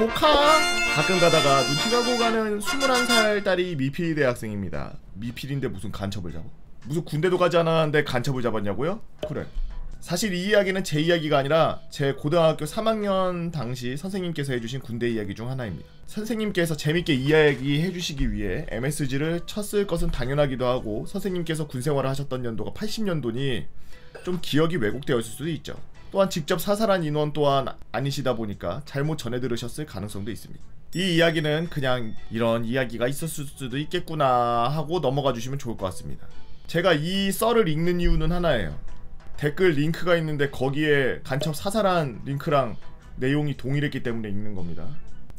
조카! 가끔 가다가 눈치 가고 가는 21살 딸이 미필 대학생입니다. 미필인데 무슨 간첩을 잡아? 무슨 군대도 가지 않았는데 간첩을 잡았냐고요? 그래. 사실 이 이야기는 제 이야기가 아니라 제 고등학교 3학년 당시 선생님께서 해주신 군대 이야기 중 하나입니다. 선생님께서 재밌게 이야기 해주시기 위해 MSG를 쳤을 것은 당연하기도 하고 선생님께서 군생활을 하셨던 연도가 80년도니 좀 기억이 왜곡되어 있을 수도 있죠. 또한 직접 사살한 인원 또한 아니시다 보니까 잘못 전해 들으셨을 가능성도 있습니다. 이 이야기는 그냥 이런 이야기가 있었을 수도 있겠구나 하고 넘어가 주시면 좋을 것 같습니다. 제가 이 썰을 읽는 이유는 하나예요. 댓글 링크가 있는데 거기에 간첩 사살한 링크랑 내용이 동일했기 때문에 읽는 겁니다.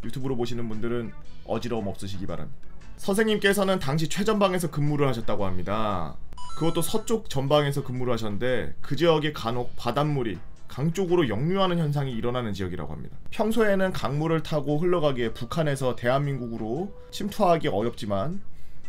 유튜브로 보시는 분들은 어지러움 없으시기 바랍니다. 선생님께서는 당시 최전방에서 근무를 하셨다고 합니다. 그것도 서쪽 전방에서 근무를 하셨는데 그 지역에 간혹 바닷물이 강 쪽으로 역류하는 현상이 일어나는 지역이라고 합니다. 평소에는 강물을 타고 흘러가기에 북한에서 대한민국으로 침투하기 어렵지만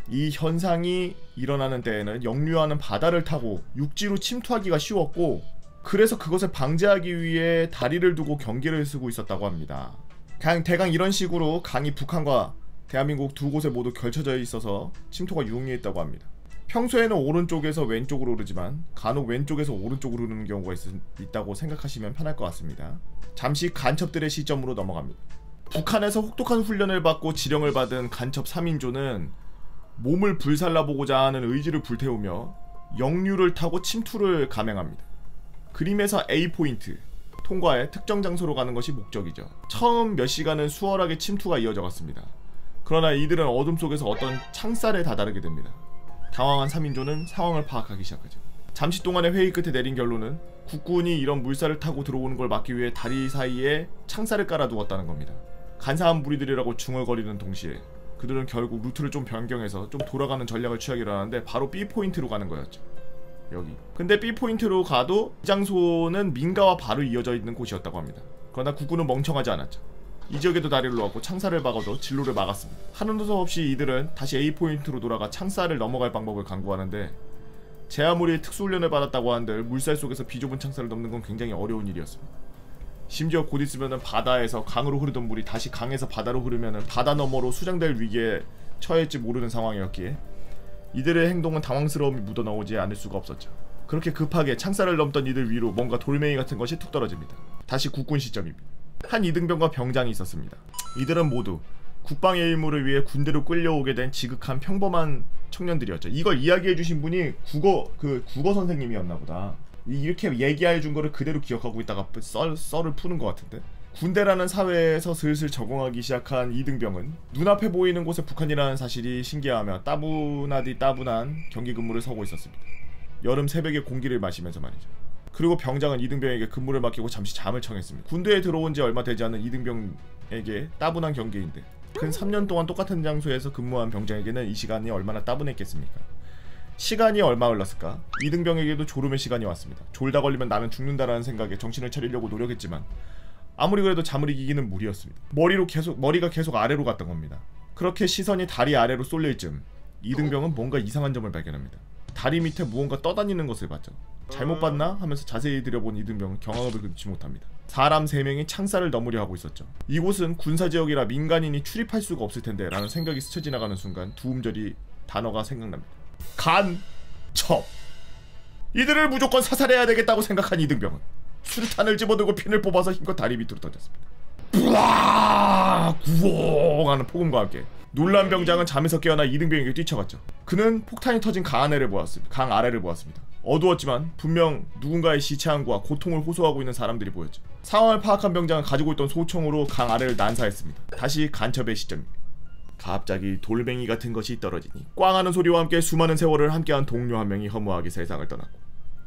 이 현상이 일어나는 때에는 역류하는 바다를 타고 육지로 침투하기가 쉬웠고 그래서 그것을 방지하기 위해 다리를 두고 경계를 쓰고 있었다고 합니다. 그냥 대강 이런 식으로 강이 북한과 대한민국 두 곳에 모두 걸쳐져 있어서 침투가 용이했다고 합니다. 평소에는 오른쪽에서 왼쪽으로 흐르지만 간혹 왼쪽에서 오른쪽으로 흐르는 경우가 있다고 생각하시면 편할 것 같습니다. 잠시 간첩들의 시점으로 넘어갑니다. 북한에서 혹독한 훈련을 받고 지령을 받은 간첩 3인조는 몸을 불살라보고자 하는 의지를 불태우며 역류를 타고 침투를 감행합니다. 그림에서 A포인트 통과해 특정 장소로 가는 것이 목적이죠. 처음 몇 시간은 수월하게 침투가 이어져 갔습니다. 그러나 이들은 어둠 속에서 어떤 창살에 다다르게 됩니다. 당황한 3인조는 상황을 파악하기 시작하죠. 잠시 동안의 회의 끝에 내린 결론은 국군이 이런 물살을 타고 들어오는 걸 막기 위해 다리 사이에 창살을 깔아두었다는 겁니다. 간사한 무리들이라고 중얼거리는 동시에 그들은 결국 루트를 좀 변경해서 좀 돌아가는 전략을 취하기로 하는데 바로 B포인트로 가는 거였죠. 여기. 근데 B포인트로 가도 이 장소는 민가와 바로 이어져 있는 곳이었다고 합니다. 그러나 국군은 멍청하지 않았죠. 이 지역에도 다리를 놓았고 창살을 박아도 진로를 막았습니다. 하는 수 없이 이들은 다시 A포인트로 돌아가 창살을 넘어갈 방법을 강구하는데 제 아무리 특수훈련을 받았다고 한들 물살 속에서 비좁은 창살을 넘는 건 굉장히 어려운 일이었습니다. 심지어 곧 있으면은 바다에서 강으로 흐르던 물이 다시 강에서 바다로 흐르면은 바다 너머로 수장될 위기에 처할지 모르는 상황이었기에 이들의 행동은 당황스러움이 묻어나오지 않을 수가 없었죠. 그렇게 급하게 창살을 넘던 이들 위로 뭔가 돌멩이 같은 것이 툭 떨어집니다. 다시 국군 시점입니다. 한 이등병과 병장이 있었습니다. 이들은 모두 국방의 의무를 위해 군대로 끌려오게 된 지극한 평범한 청년들이었죠. 이걸 이야기해주신 분이 국어 선생님이었나 보다. 이렇게 얘기해준 거를 그대로 기억하고 있다가 썰을 푸는 것 같은데. 군대라는 사회에서 슬슬 적응하기 시작한 이등병은 눈앞에 보이는 곳에 북한이라는 사실이 신기하며 따분하디 따분한 경기 근무를 서고 있었습니다. 여름 새벽에 공기를 마시면서 말이죠. 그리고 병장은 이등병에게 근무를 맡기고 잠시 잠을 청했습니다. 군대에 들어온 지 얼마 되지 않은 이등병에게 따분한 경계인데 근 3년 동안 똑같은 장소에서 근무한 병장에게는 이 시간이 얼마나 따분했겠습니까? 시간이 얼마 흘렀을까? 이등병에게도 졸음의 시간이 왔습니다. 졸다 걸리면 나는 죽는다라는 생각에 정신을 차리려고 노력했지만 아무리 그래도 잠을 이기기는 무리였습니다. 머리가 계속 아래로 갔던 겁니다. 그렇게 시선이 다리 아래로 쏠릴 즈음 이등병은 뭔가 이상한 점을 발견합니다. 다리 밑에 무언가 떠다니는 것을 봤죠. 잘못 봤나? 하면서 자세히 들여본 이등병은 경악을 금치 못합니다. 사람 3명이 창살을 넘으려 하고 있었죠. 이곳은 군사지역이라 민간인이 출입할 수가 없을 텐데 라는 생각이 스쳐 지나가는 순간 두음절이 단어가 생각납니다. 간첩! 이들을 무조건 사살해야 되겠다고 생각한 이등병은 수류탄을 집어들고 핀을 뽑아서 힘껏 다리 밑으로 던졌습니다. 뿌아! 구엉! 하는 폭음과 함께 놀란 병장은 잠에서 깨어나 이등병에게 뛰쳐갔죠. 그는 폭탄이 터진 강 아래를 보았습니다. 어두웠지만 분명 누군가의 시체함과 고통을 호소하고 있는 사람들이 보였죠. 상황을 파악한 병장은 가지고 있던 소총으로 강 아래를 난사했습니다. 다시 간첩의 시점입니다. 갑자기 돌멩이 같은 것이 떨어지니 꽝하는 소리와 함께 수많은 세월을 함께한 동료 한 명이 허무하게 세상을 떠났고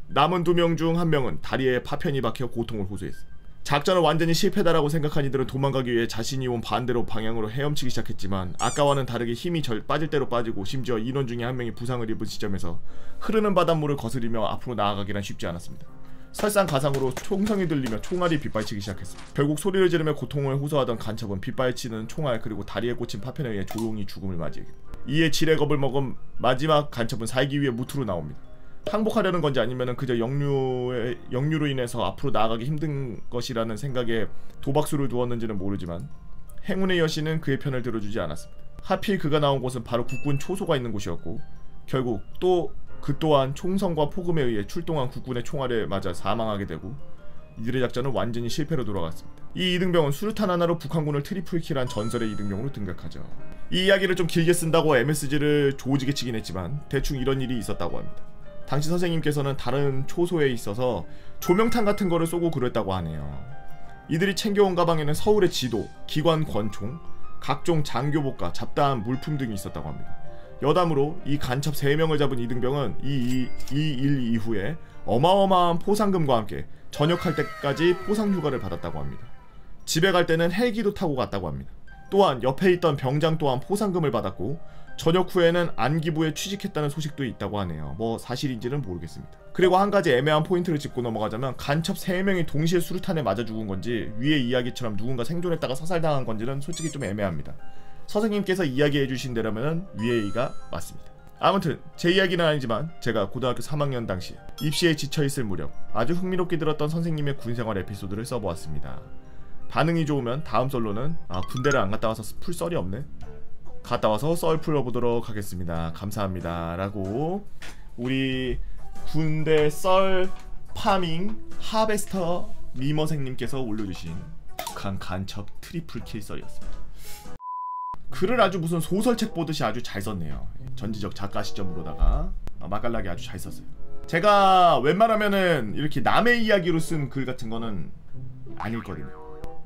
남은 2명 중 1명은 다리에 파편이 박혀 고통을 호소했습니다. 작전을 완전히 실패다라고 생각한 이들은 도망가기 위해 자신이 온 반대로 방향으로 헤엄치기 시작했지만 아까와는 다르게 힘이 빠질 대로 빠지고 심지어 인원 중에 1명이 부상을 입은 시점에서 흐르는 바닷물을 거스리며 앞으로 나아가기란 쉽지 않았습니다. 설상가상으로 총성이 들리며 총알이 빗발치기 시작했습니다. 결국 소리를 지르며 고통을 호소하던 간첩은 빗발치는 총알 그리고 다리에 꽂힌 파편에 의해 조용히 죽음을 맞이하게 됩니다. 이에 지레 겁을 먹은 마지막 간첩은 살기 위해 무트로 나옵니다. 항복하려는 건지 아니면 그저 역류로 인해서 앞으로 나아가기 힘든 것이라는 생각에 도박수를 두었는지는 모르지만 행운의 여신은 그의 편을 들어주지 않았습니다. 하필 그가 나온 곳은 바로 국군 초소가 있는 곳이었고 결국 또 그 또한 총성과 폭음에 의해 출동한 국군의 총알에 맞아 사망하게 되고 이들의 작전은 완전히 실패로 돌아갔습니다. 이 이등병은 수류탄 하나로 북한군을 트리플킬한 전설의 이등병으로 등극하죠. 이 이야기를 좀 길게 쓴다고 MSG를 조지게 치긴 했지만 대충 이런 일이 있었다고 합니다. 당시 선생님께서는 다른 초소에 있어서 조명탄 같은 거를 쏘고 그랬다고 하네요. 이들이 챙겨온 가방에는 서울의 지도, 기관 권총, 각종 장교복과 잡다한 물품 등이 있었다고 합니다. 여담으로 이 간첩 3명을 잡은 이등병은 이 일 이후에 어마어마한 포상금과 함께 전역할 때까지 포상휴가를 받았다고 합니다. 집에 갈 때는 헬기도 타고 갔다고 합니다. 또한 옆에 있던 병장 또한 포상금을 받았고 전역 후에는 안기부에 취직했다는 소식도 있다고 하네요. 뭐 사실인지는 모르겠습니다. 그리고 한 가지 애매한 포인트를 짚고 넘어가자면 간첩 3명이 동시에 수류탄에 맞아 죽은 건지 위의 이야기처럼 누군가 생존했다가 사살당한 건지는 솔직히 좀 애매합니다. 선생님께서 이야기해주신 대로면 위에이가 맞습니다. 아무튼 제 이야기는 아니지만 제가 고등학교 3학년 당시 입시에 지쳐있을 무렵 아주 흥미롭게 들었던 선생님의 군생활 에피소드를 써보았습니다. 반응이 좋으면 다음 썰로는 군대를 안 갔다 와서 풀 썰이 없네? 갔다 와서 썰 풀어보도록 하겠습니다. 감사합니다. 라고 우리 군대 썰 파밍 하베스터 미머생님께서 올려주신 북한 간첩 트리플킬 썰이었습니다. 글을 아주 무슨 소설책 보듯이 아주 잘 썼네요. 전지적 작가 시점으로다가 맛깔나게 아주 잘 썼어요. 제가 웬만하면은 이렇게 남의 이야기로 쓴 글 같은 거는 안 읽거든요.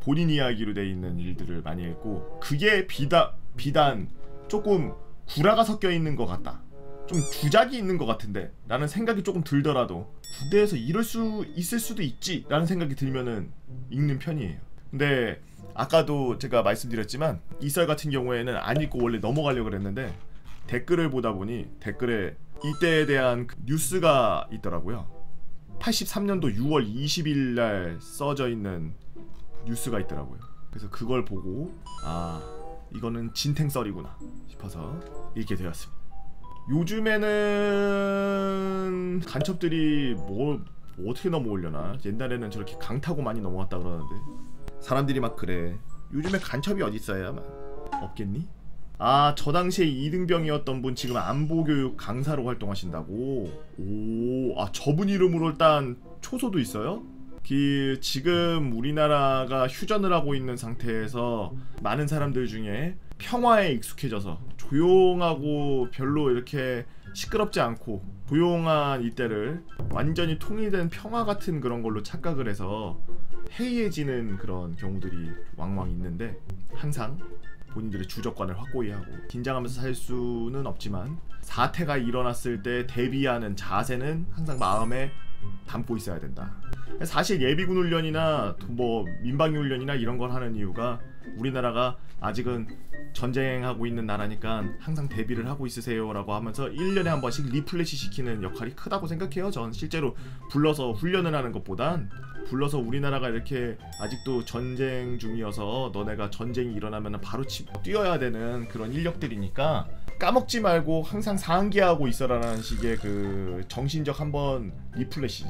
본인 이야기로 돼 있는 일들을 많이 읽고 그게 비단 조금 구라가 섞여 있는 것 같다, 좀 주작이 있는 것 같은데 라는 생각이 조금 들더라도 군대에서 이럴 수 있을 수도 있지 라는 생각이 들면은 읽는 편이에요. 근데 아까도 제가 말씀드렸지만 이 썰 같은 경우에는 안 읽고 원래 넘어가려고 그랬는데 댓글을 보다 보니 댓글에 이때에 대한 뉴스가 있더라고요. 83년도 6월 20일 날 써져 있는 뉴스가 있더라고요. 그래서 그걸 보고 이거는 진탱 썰이구나 싶어서 읽게 되었습니다. 요즘에는 간첩들이 뭐 어떻게 넘어오려나. 옛날에는 저렇게 강 타고 많이 넘어왔다 그러는데 사람들이 막 그래. 요즘에 간첩이 어딨어요? 없겠니? 저 당시에 이등병이었던 분 지금 안보교육 강사로 활동하신다고? 저분 이름으로 일단 초소도 있어요? 지금 우리나라가 휴전을 하고 있는 상태에서 많은 사람들 중에 평화에 익숙해져서 조용하고 별로 이렇게 시끄럽지 않고 조용한 이때를 완전히 통일된 평화 같은 그런 걸로 착각을 해서 해이해지는 그런 경우들이 왕왕 있는데 항상 본인들의 주적관을 확고히 하고 긴장하면서 살 수는 없지만 사태가 일어났을 때 대비하는 자세는 항상 마음에 담고 있어야 된다. 사실 예비군 훈련이나 뭐 민방위 훈련이나 이런 걸 하는 이유가 우리나라가 아직은 전쟁하고 있는 나라니까 항상 대비를 하고 있으세요 라고 하면서 1년에 한 번씩 리플레시 시키는 역할이 크다고 생각해요. 전 실제로 불러서 훈련을 하는 것보단 불러서 우리나라가 이렇게 아직도 전쟁 중이어서 너네가 전쟁이 일어나면 바로 뛰어야 되는 그런 인력들이니까 까먹지 말고 항상 상기하고 있어라라는 식의 그 정신적 한번 리플레시지.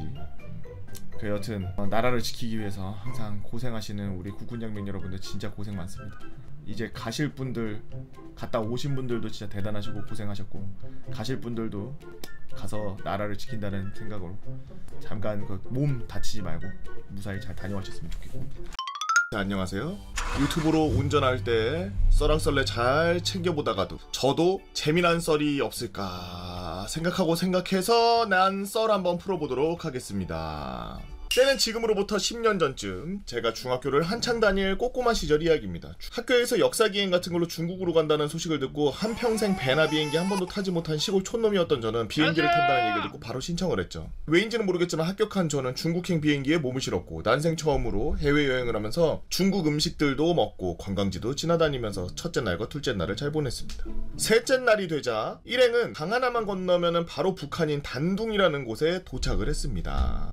여튼 나라를 지키기 위해서 항상 고생하시는 우리 국군장병 여러분들 진짜 고생 많습니다. 이제 가실 분들, 갔다 오신 분들도 진짜 대단하시고 고생하셨고 가실 분들도 가서 나라를 지킨다는 생각으로 잠깐 그 몸 다치지 말고 무사히 잘 다녀오셨으면 좋겠고. 자, 안녕하세요. 유튜브로 운전할 때 썰랑썰레 잘 챙겨보다가도 저도 재미난 썰이 없을까 생각해서 난 썰 한번 풀어보도록 하겠습니다. 때는 지금으로부터 10년 전쯤 제가 중학교를 한창 다닐 꼬꼬마 시절 이야기입니다. 학교에서 역사기행 같은 걸로 중국으로 간다는 소식을 듣고 한평생 배나 비행기 한 번도 타지 못한 시골 촌놈이었던 저는 비행기를 탄다는 얘기를 듣고 바로 신청을 했죠. 왜인지는 모르겠지만 합격한 저는 중국행 비행기에 몸을 실었고 난생 처음으로 해외여행을 하면서 중국 음식들도 먹고 관광지도 지나다니면서 첫째 날과 둘째 날을 잘 보냈습니다. 셋째 날이 되자 일행은 강 하나만 건너면 바로 북한인 단둥이라는 곳에 도착을 했습니다.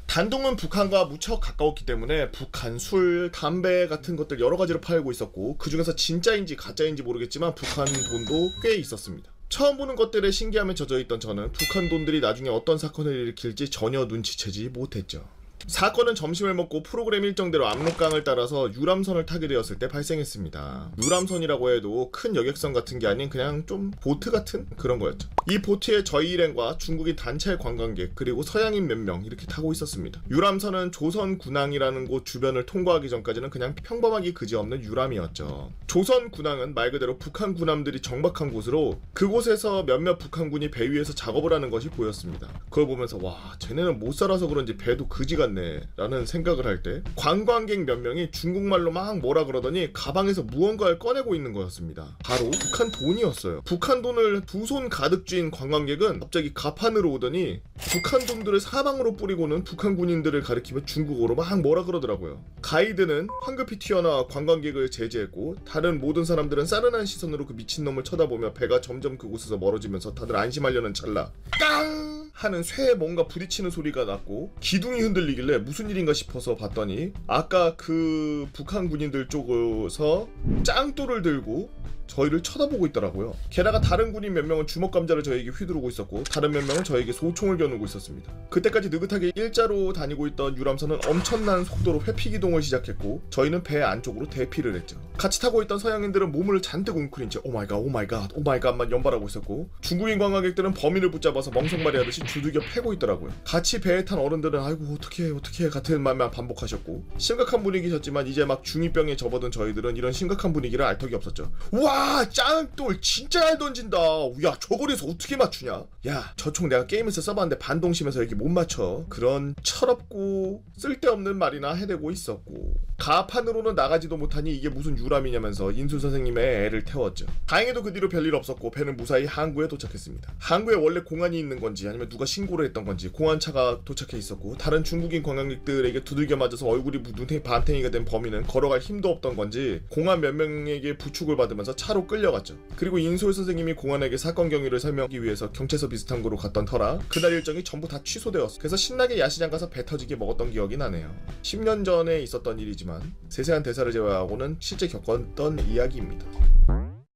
단둥은 북한과 무척 가까웠기 때문에 북한 술, 담배 같은 것들 여러 가지를 팔고 있었고 그 중에서 진짜인지 가짜인지 모르겠지만 북한 돈도 꽤 있었습니다. 처음 보는 것들에 신기함에 젖어있던 저는 북한 돈들이 나중에 어떤 사건을 일으킬지 전혀 눈치채지 못했죠. 사건은 점심을 먹고 프로그램 일정대로 압록강을 따라서 유람선을 타게 되었을 때 발생했습니다. 유람선이라고 해도 큰 여객선 같은 게 아닌 그냥 좀 보트 같은 그런 거였죠. 이 보트에 저희 일행과 중국인 단체 관광객 그리고 서양인 몇 명 이렇게 타고 있었습니다. 유람선은 조선군항이라는 곳 주변을 통과하기 전까지는 그냥 평범하기 그지없는 유람이었죠. 조선군항은 말 그대로 북한 군함들이 정박한 곳으로 그곳에서 몇몇 북한군이 배 위에서 작업을 하는 것이 보였습니다. 그걸 보면서 와 쟤네는 못 살아서 그런지 배도 그지 같네 라는 생각을 할 때 관광객 몇 명이 중국말로 막 뭐라 그러더니 가방에서 무언가를 꺼내고 있는 거였습니다. 바로 북한 돈이었어요. 북한 돈을 두 손 가득 쥔 관광객은 갑자기 가판으로 오더니 북한 돈들을 사방으로 뿌리고는 북한 군인들을 가리키며 중국어로 막 뭐라 그러더라고요. 가이드는 황급히 튀어나와 관광객을 제지했고 다른 모든 사람들은 싸른한 시선으로 그 미친놈을 쳐다보며 배가 점점 그곳에서 멀어지면서 다들 안심하려는 찰나 깡! 하는 쇠에 뭔가 부딪히는 소리가 났고 기둥이 흔들리길래 무슨 일인가 싶어서 봤더니 아까 그 북한 군인들 쪽에서 짱돌을 들고 저희를 쳐다보고 있더라고요. 게다가 다른 군인 몇 명은 주먹 감자를 저에게 휘두르고 있었고 다른 몇 명은 저에게 소총을 겨누고 있었습니다. 그때까지 느긋하게 일자로 다니고 있던 유람선은 엄청난 속도로 회피기동을 시작했고 저희는 배 안쪽으로 대피를 했죠. 같이 타고 있던 서양인들은 몸을 잔뜩 웅크린 채 오마이갓 오마이갓 오마이갓만 연발하고 있었고 중국인 관광객들은 범인을 붙잡아서 멍석말이 하듯이 두들겨 패고 있더라고요. 같이 배에 탄 어른들은 아이고 어떡해 같은 말만 반복하셨고 심각한 분위기셨지만 이제 막 중2병에 접어든 저희들은 이런 심각한 분위기를 알 턱이 없었죠. 와 짱돌 진짜 잘 던진다. 야 저거리에서 어떻게 맞추냐. 야 저 총 내가 게임에서 써봤는데 반동심에서 이렇게 못 맞춰. 그런 철없고 쓸데없는 말이나 해대고 있었고 가판으로는 나가지도 못하니 이게 무슨 유람이냐면서 인수 선생님의 애를 태웠죠. 다행히도 그 뒤로 별일 없었고 배는 무사히 항구에 도착했습니다. 항구에 원래 공안이 있는 건지 아니면 누가 신고를 했던 건지 공안차가 도착해 있었고 다른 중국인 관광객들에게 두들겨 맞아서 얼굴이 눈탱이 반탱이가 된 범인은 걸어갈 힘도 없던 건지 공안 몇 명에게 부축을 받으면서 차로 끌려갔죠. 그리고 인솔 선생님이 공안에게 사건 경위를 설명하기 위해서 경찰서 비슷한 곳으로 갔던 터라 그날 일정이 전부 다 취소되었어. 그래서 신나게 야시장 가서 배 터지게 먹었던 기억이 나네요. 10년 전에 있었던 일이지만 세세한 대사를 제외하고는 실제 겪었던 이야기입니다.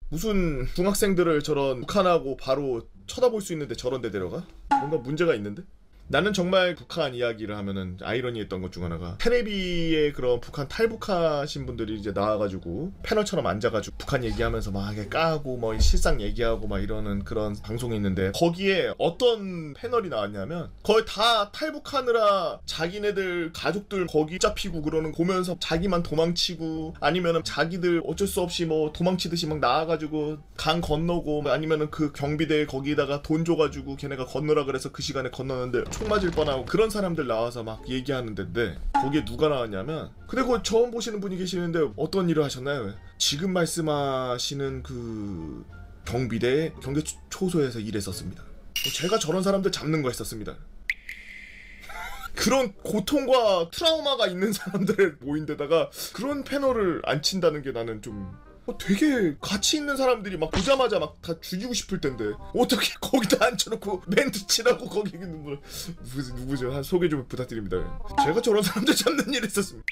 무슨 중학생들을 저런 북한하고 바로 쳐다볼 수 있는데 저런 데 데려가? 뭔가 문제가 있는데? 나는 정말 북한 이야기를 하면은 아이러니했던 것 중 하나가 테레비에 그런 북한 탈북하신 분들이 이제 나와가지고 패널처럼 앉아가지고 북한 얘기하면서 막 까고 뭐 실상 얘기하고 막 이러는 그런 방송이 있는데 거기에 어떤 패널이 나왔냐면 거의 다 탈북하느라 자기네들 가족들 거기 잡히고 그러는 보면서 자기만 도망치고 아니면은 자기들 어쩔 수 없이 뭐 도망치듯이 막 나와가지고 강 건너고 아니면은 그 경비대 거기다가 돈 줘가지고 걔네가 건너라 그래서 그 시간에 건너는데 총 맞을 뻔하고 그런 사람들 나와서 막 얘기하는데 거기에 누가 나왔냐면 근데 그거 처음 보시는 분이 계시는데 어떤 일을 하셨나요? 지금 말씀하시는 그 경비대 경계 초소에서 일했었습니다. 제가 저런 사람들 잡는 거 했었습니다. 그런 고통과 트라우마가 있는 사람들을 모인데다가 그런 패널을 안 친다는 게 나는 좀 되게 가치 있는 사람들이 막 보자마자 막 다 죽이고 싶을 텐데 어떻게 거기다 앉혀놓고 멘트 치라고 거기 있는 분 누구죠? 한 소개 좀 부탁드립니다. 제가 저런 사람들 잡는 일이 있었습니다.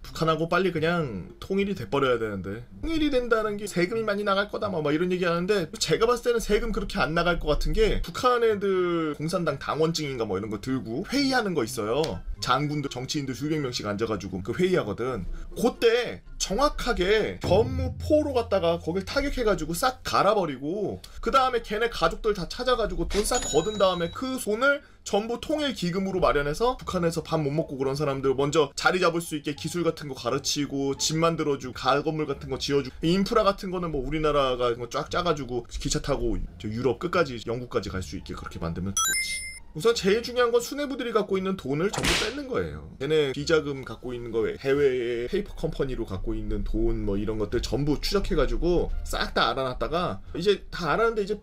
북한하고 빨리 그냥 통일이 돼버려야 되는데 통일이 된다는 게 세금이 많이 나갈 거다 막 이런 얘기 하는데 제가 봤을 때는 세금 그렇게 안 나갈 것 같은 게 북한 애들 공산당 당원증인가 뭐 이런 거 들고 회의하는 거 있어요. 장군들 정치인들 수백 명씩 앉아가지고 그 회의하거든. 그때 정확하게 변무포로 갔다가 거길 타격해가지고 싹 갈아버리고 그 다음에 걔네 가족들 다 찾아가지고 돈 싹 거둔 다음에 그 손을 전부 통일 기금으로 마련해서 북한에서 밥 못 먹고 그런 사람들 먼저 자리 잡을 수 있게 기술 같은 거 가르치고 집 만들어주고 가건물 같은 거 지어주고 인프라 같은 거는 뭐 우리나라가 쫙 짜가지고 기차 타고 유럽 끝까지 영국까지 갈 수 있게 그렇게 만들면 좋지. 우선 제일 중요한 건 수뇌부들이 갖고 있는 돈을 전부 뺏는 거예요. 얘네 비자금 갖고 있는 거 해외의 페이퍼 컴퍼니로 갖고 있는 돈 뭐 이런 것들 전부 추적해가지고 싹 다 알아놨다가 이제 다 알았는데 이제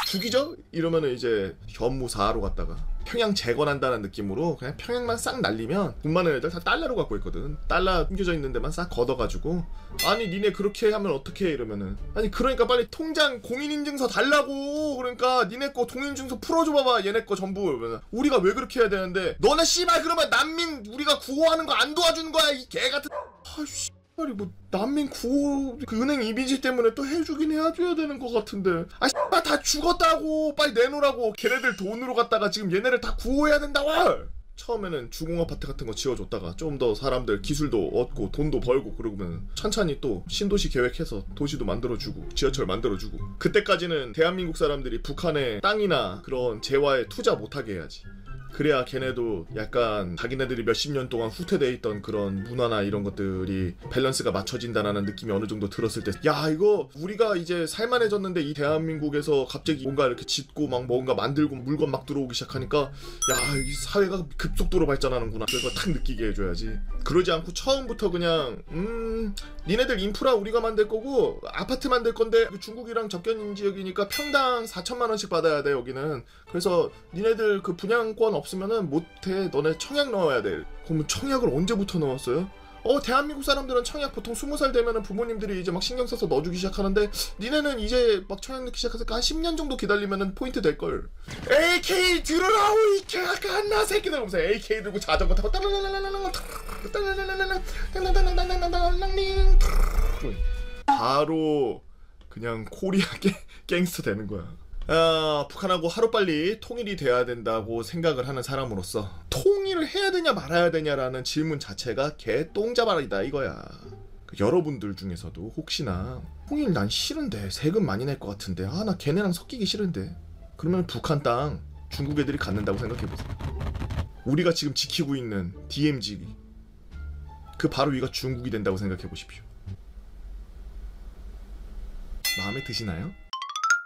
죽이죠? 이러면은 이제 현무사로 갔다가 평양 재건한다는 느낌으로 그냥 평양만 싹 날리면 돈 많은 애들 다 달러로 갖고 있거든. 달러 숨겨져 있는 데만 싹 걷어가지고 아니 니네 그렇게 하면 어떡해 이러면은 아니 그러니까 빨리 통장 공인인증서 달라고 그러니까 니네 거 공인인증서 풀어줘 봐봐 얘네 거 전부 이러면은 우리가 왜 그렇게 해야 되는데 너네 씨발 그러면 난민 우리가 구호하는 거 안 도와주는 거야 이 개같은 아씨 아니 뭐 난민 구호 그 은행 이미지 때문에 또 해주긴 해줘야 되는 것 같은데 다 죽었다고 빨리 내놓으라고. 걔네들 돈으로 갖다가 지금 얘네를 다 구호해야 된다고. 처음에는 주공 아파트 같은 거 지어줬다가 좀 더 사람들 기술도 얻고 돈도 벌고 그러면 천천히 또 신도시 계획해서 도시도 만들어주고 지하철 만들어주고 그때까지는 대한민국 사람들이 북한의 땅이나 그런 재화에 투자 못하게 해야지. 그래야 걔네도 약간 자기네들이 몇십 년 동안 후퇴돼 있던 그런 문화나 이런 것들이 밸런스가 맞춰진다라는 느낌이 어느 정도 들었을 때 야 이거 우리가 이제 살만해졌는데 이 대한민국에서 갑자기 뭔가 이렇게 짓고 막 뭔가 만들고 물건 막 들어오기 시작하니까 야 이 사회가 급속도로 발전하는구나. 그걸 탁 느끼게 해줘야지. 그러지 않고 처음부터 그냥 니네들 인프라 우리가 만들 거고 아파트 만들 건데 중국이랑 접견 지역이니까 평당 4천만 원씩 받아야 돼 여기는. 그래서 니네들 그 분양권 없으면은 못해. 너네 청약 넣어야 돼. 그럼 청약을 언제부터 넣었어요? 대한민국 사람들은 청약 보통 20살 되면은 부모님들이 이제 막 신경 써서 넣어주기 시작하는데 니네는 이제 막 청약 넣기 시작해서 한 10년 정도 기다리면은 포인트 될걸. AK 들으라고 이 개간나 새끼들. 보면서 AK 들고 자전거 타고 바로 그냥 코리아 갱스터 되는 거야. 북한하고 하루빨리 통일이 돼야 된다고 생각을 하는 사람으로서 통일을 해야 되냐 말아야 되냐라는 질문 자체가 개똥자발이다 이거야. 여러분들 중에서도 혹시나 통일 난 싫은데 세금 많이 낼 것 같은데 나 걔네랑 섞이기 싫은데 그러면 북한 땅 중국 애들이 갖는다고 생각해보세요. 우리가 지금 지키고 있는 DMZ 그 바로 위가 중국이 된다고 생각해보십시오. 마음에 드시나요?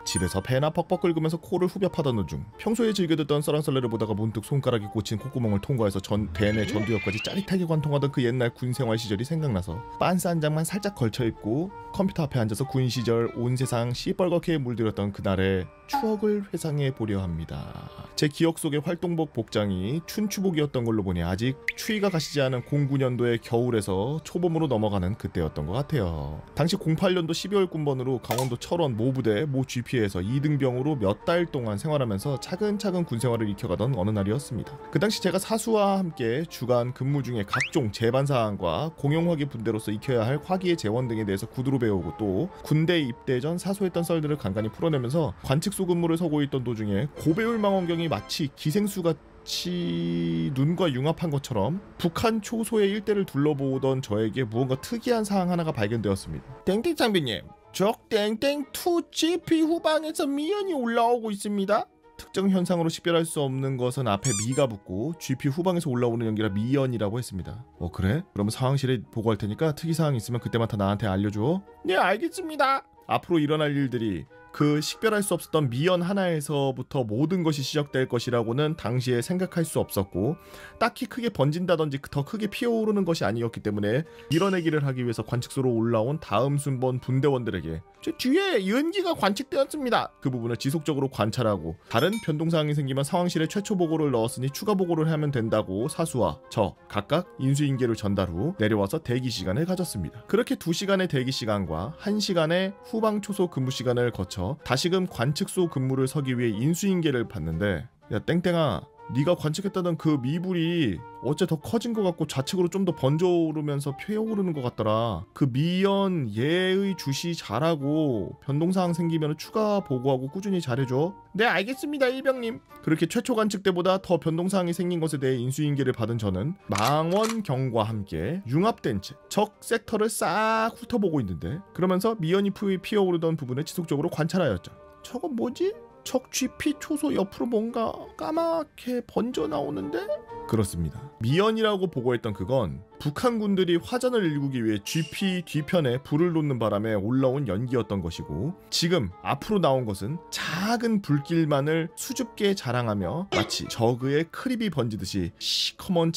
집에서 배나 벅벅 긁으면서 코를 후벼 파던 중 평소에 즐겨 듣던 썰랑썰레를 보다가 문득 손가락이 꽂힌 콧구멍을 통과해서 대뇌 전두엽까지 짜릿하게 관통하던 그 옛날 군생활 시절이 생각나서 빤스 한 장만 살짝 걸쳐입고 컴퓨터 앞에 앉아서 군 시절 온 세상 시뻘겋게 물들었던 그날의 추억을 회상해 보려 합니다. 제 기억 속의 활동복 복장이 춘추복이었던 걸로 보니 아직 추위가 가시지 않은 09년도의 겨울에서 초봄으로 넘어가는 그때였던 것 같아요. 당시 08년도 12월 군번으로 강원도 철원 모부대 모 GP에서 2등병으로 몇 달 동안 생활하면서 차근차근 군생활을 익혀가던 어느 날이었습니다. 그 당시 제가 사수와 함께 주간 근무 중에 각종 제반사항과 공용화기 분대로서 익혀야 할 화기의 재원 등에 대해서 구두로 배우고 또 군대 입대 전 사소했던 썰들을 간간히 풀어내면서 관측소 근무를 서고 있던 도중에 고배울 망원경이 마치 기생수같이 눈과 융합한 것처럼 북한 초소의 일대를 둘러보던 저에게 무언가 특이한 사항 하나가 발견되었습니다. 땡땡 장비님, 적 땡땡 2 GP 후방에서 미연이 올라오고 있습니다. 특정 현상으로 식별할 수 없는 것은 앞에 미가 붙고 GP 후방에서 올라오는 연기라 미연이라고 했습니다. 그래? 그러면 상황실에 보고할 테니까 특이사항 있으면 그때만 다 나한테 알려줘. 네, 알겠습니다. 앞으로 일어날 일들이 그 식별할 수 없었던 미연 하나에서부터 모든 것이 시작될 것이라고는 당시에 생각할 수 없었고 딱히 크게 번진다든지 더 크게 피어오르는 것이 아니었기 때문에 밀어내기를 하기 위해서 관측소로 올라온 다음 순번 분대원들에게 저 뒤에 연기가 관측되었습니다. 그 부분을 지속적으로 관찰하고 다른 변동사항이 생기면 상황실에 최초 보고를 넣었으니 추가 보고를 하면 된다고 사수와 저 각각 인수인계를 전달 후 내려와서 대기 시간을 가졌습니다. 그렇게 2시간의 대기 시간과 1시간의 후방 초소 근무 시간을 거쳐 다시금 관측소 근무를 서기 위해 인수인계를 받는데 야 땡땡아, 네가 관측했다던 그 미불이 어째 더 커진 것 같고 좌측으로 좀 더 번져오르면서 피어오르는 것 같더라. 그 미연 얘의 주시 잘하고 변동사항 생기면 추가 보고하고 꾸준히 잘해줘. 네, 알겠습니다 일병님. 그렇게 최초 관측 때보다 더 변동사항이 생긴 것에 대해 인수인계를 받은 저는 망원경과 함께 융합된 채 적 섹터를 싹 훑어보고 있는데 그러면서 미연이 피어오르던 부분을 지속적으로 관찰하였죠. 저건 뭐지? 적 GP 초소 옆으로 뭔가 까맣게 번져 나오는데? 그렇습니다. 미연이라고 보고했던 그건 북한군들이 화전을 일구기 위해 GP 뒤편에 불을 놓는 바람에 올라온 연기였던 것이고 지금 앞으로 나온 것은 작은 불길만을 수줍게 자랑하며 마치 저그의 크립이 번지듯이 시커먼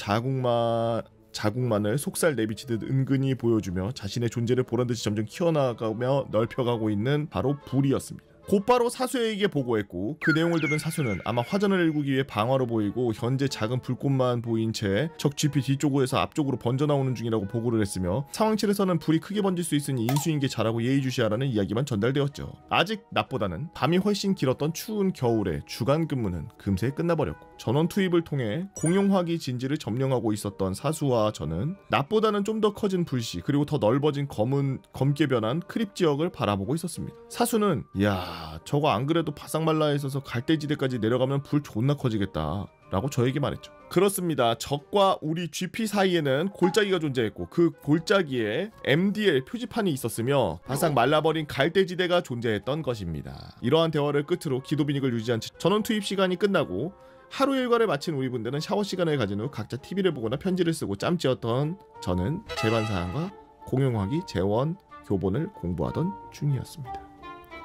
자국만을 속살 내비치듯 은근히 보여주며 자신의 존재를 보란듯이 점점 키워나가며 넓혀가고 있는 바로 불이었습니다. 곧바로 사수에게 보고했고 그 내용을 들은 사수는 아마 화전을 일구기 위해 방어로 보이고 현재 작은 불꽃만 보인 채 적 GP 뒤쪽에서 앞쪽으로 번져나오는 중이라고 보고를 했으며 상황실에서는 불이 크게 번질 수 있으니 인수인 게 잘하고 예의주시하라는 이야기만 전달되었죠. 아직 낮보다는 밤이 훨씬 길었던 추운 겨울에 주간 근무는 금세 끝나버렸고 전원 투입을 통해 공용화기 진지를 점령하고 있었던 사수와 저는 낮보다는 좀 더 커진 불씨 그리고 더 넓어진 검게 변한 크립 지역을 바라보고 있었습니다. 사수는 야 저거 안 그래도 바싹 말라 있어서 갈대지대까지 내려가면 불 존나 커지겠다 라고 저에게 말했죠. 그렇습니다. 적과 우리 GP 사이에는 골짜기가 존재했고 그 골짜기에 MDL 표지판이 있었으며 바싹 말라버린 갈대지대가 존재했던 것입니다. 이러한 대화를 끝으로 기도 비닉을 유지한 채 전원 투입 시간이 끝나고 하루 일과를 마친 우리 분들은 샤워 시간을 가진 후 각자 TV를 보거나 편지를 쓰고 짬찌었던 저는 제반사항과 공용화기 재원 교본을 공부하던 중이었습니다.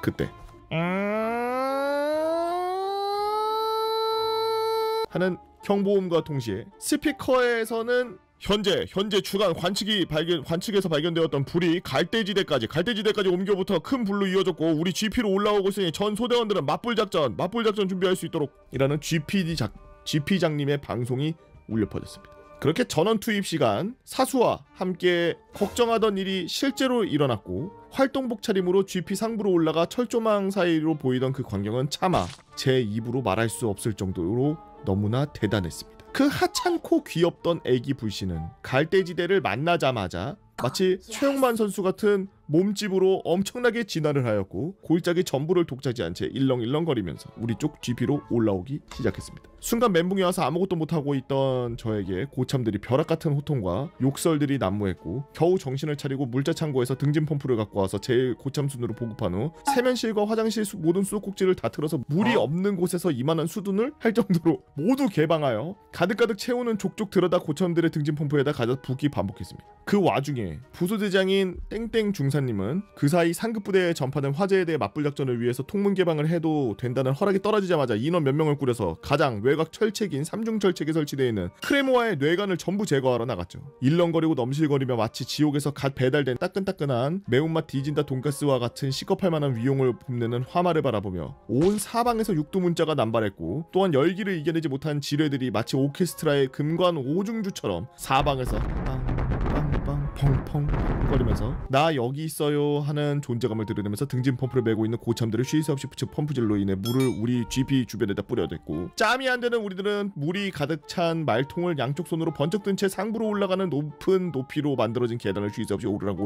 그때 하는 경보음과 동시에 스피커에서는 현재 주간 관측에서 발견되었던 불이 갈대지대까지 옮겨부터 큰 불로 이어졌고 우리 GP로 올라오고 있으니 전 소대원들은 맞불 작전 준비할 수 있도록 이라는 GP장님의 방송이 울려 퍼졌습니다. 그렇게 전원 투입 시간 사수와 함께 걱정하던 일이 실제로 일어났고 활동복 차림으로 GP 상부로 올라가 철조망 사이로 보이던 그 광경은 차마 제 입으로 말할 수 없을 정도로 너무나 대단했습니다. 그 하찮고 귀엽던 애기 불씨는 갈대지대를 만나자마자 마치 최용만 선수 같은 몸집으로 엄청나게 진화를 하였고 골짜기 전부를 독차지한 채 일렁일렁거리면서 우리 쪽 GP로 올라오기 시작했습니다. 순간 멘붕이 와서 아무것도 못하고 있던 저에게 고참들이 벼락같은 호통과 욕설들이 난무했고 겨우 정신을 차리고 물자창고에서 등진 펌프를 갖고 와서 제일 고참 순으로 보급한 후 세면실과 화장실 모든 수도꼭지를 다 틀어서 물이 없는 곳에서 이만한 수dun을 할 정도로 모두 개방하여 가득가득 채우는 족족 들여다 고참들의 등진 펌프에다 가져 붓기 반복했습니다. 그 와중에 부소대장인 땡땡 중사님은 그 사이 상급부대에 전파된 화재에 대해 맞불 작전을 위해서 통문 개방을 해도 된다는 허락이 떨어지자마자 인원 몇 명을 꾸려서 가장 외곽 철책인 3중 철책에 설치되어 있는 크레모아의 뇌관을 전부 제거하러 나갔죠. 일렁거리고 넘실거리며 마치 지옥에서 갓 배달된 따끈따끈한 매운맛 뒤진다 돈가스와 같은 시겁할 만한 위용을 뽐내는 화마를 바라보며 온 사방에서 육두문자가 남발했고 또한 열기를 이겨내지 못한 지뢰들이 마치 오케스트라의 금관 오중주처럼 사방에서 빵빵빵 펑펑 거리면서 나 여기 있어요 하는 존재감을 드러내면서 등진 펌프를 메고 있는 고참들을 쉴 새 없이 붙여 펌프질로 인해 물을 우리 GP 주변에다 뿌려댔고 짬이 안 되는 우리들은 물이 가득 찬 말통을 양쪽 손으로 번쩍 든 채 상부로 올라가는 높은 높이로 만들어진 계단을 쉴 새 없이 오르락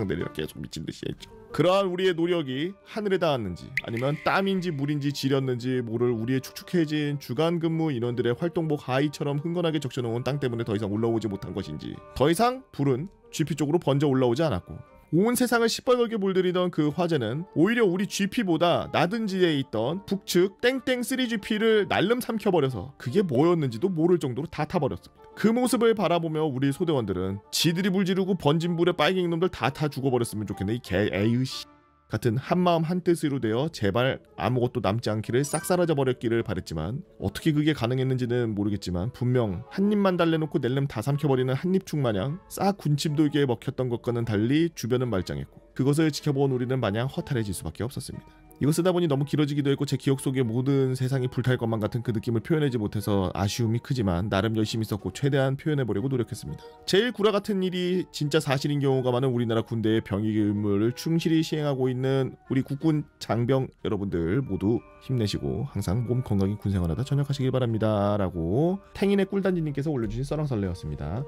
내리락 계속 미친듯이 했죠. 그러한 우리의 노력이 하늘에 닿았는지 아니면 땀인지 물인지 지렸는지 모를 우리의 축축해진 주간 근무 인원들의 활동복 하의처럼 흥건하게 적셔놓은 땅 때문에 더 이상 올라오지 못한 것인지 더 이상 불은 GP 쪽으로 번져 올라오지 않았고 온 세상을 시뻘겋게 물들이던 그 화재는 오히려 우리 GP보다 낮은 지대에 있던 북측 땡땡 3GP를 날름 삼켜버려서 그게 뭐였는지도 모를 정도로 다 타버렸습니다. 그 모습을 바라보며 우리 소대원들은 지들이 불 지르고 번진 불에 빨갱이 놈들 다 죽어버렸으면 좋겠네 이 개 에이씨 같은 한마음 한뜻으로 되어 제발 아무것도 남지 않기를 싹 사라져 버렸기를 바랬지만 어떻게 그게 가능했는지는 모르겠지만 분명 한 입만 달래놓고 낼름 다 삼켜버리는 한입충 마냥 싹 군침 돌게 먹혔던 것과는 달리 주변은 말짱했고 그것을 지켜본 우리는 마냥 허탈해질 수밖에 없었습니다. 이거 쓰다 보니 너무 길어지기도 했고 제 기억 속에 모든 세상이 불탈 것만 같은 그 느낌을 표현하지 못해서 아쉬움이 크지만 나름 열심히 썼고 최대한 표현해보려고 노력했습니다. 제일 구라 같은 일이 진짜 사실인 경우가 많은 우리나라 군대의 병역 의무를 충실히 시행하고 있는 우리 국군 장병 여러분들 모두 힘내시고 항상 몸 건강히 군생활하다 전역하시길 바랍니다 라고 탱인의 꿀단지님께서 올려주신 썰렁설레였습니다.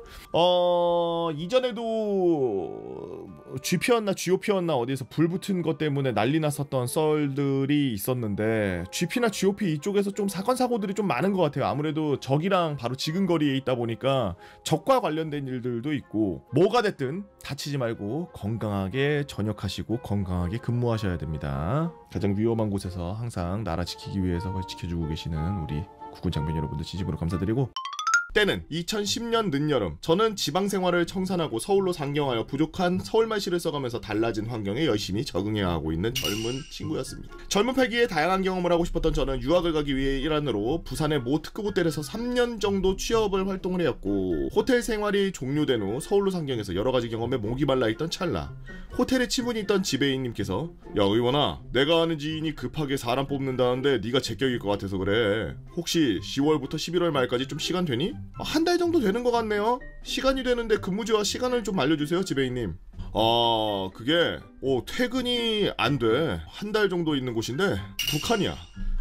이전에도 GP였나 GOP였나 어디에서 불 붙은 것 때문에 난리 났었던 썰들이 있었는데 GP나 GOP 이쪽에서 좀 사건 사고들이 좀 많은 것 같아요. 아무래도 적이랑 바로 지근거리에 있다 보니까 적과 관련된 일들도 있고 뭐가 됐든 다치지 말고 건강하게 전역하시고 건강하게 근무하셔야 됩니다. 가장 위험한 곳에서 항상 나라 지키기 위해서 지켜주고 계시는 우리 국군 장병 여러분들 진심으로 감사드리고 때는 2010년 늦여름. 저는 지방생활을 청산하고 서울로 상경하여 부족한 서울말씨를 써가면서 달라진 환경에 열심히 적응해야 하고 있는 젊은 친구였습니다. 젊은 패기에 다양한 경험을 하고 싶었던 저는 유학을 가기 위해 일환으로 부산의 모 특급 호텔에서 3년 정도 취업을 활동을 해왔고, 호텔 생활이 종료된 후 서울로 상경해서 여러가지 경험에 목이 말라있던 찰나 호텔에 치분이 있던 지배인님께서 야 의원아, 내가 아는 지인이 급하게 사람 뽑는다는데 네가 제격일 것 같아서 그래. 혹시 10월부터 11월 말까지 좀 시간 되니? 한 달 정도 되는 것 같네요. 시간이 되는데 근무지와 시간을 좀 알려주세요 지배인님. 그게 퇴근이 안 돼. 한 달 정도 있는 곳인데 북한이야.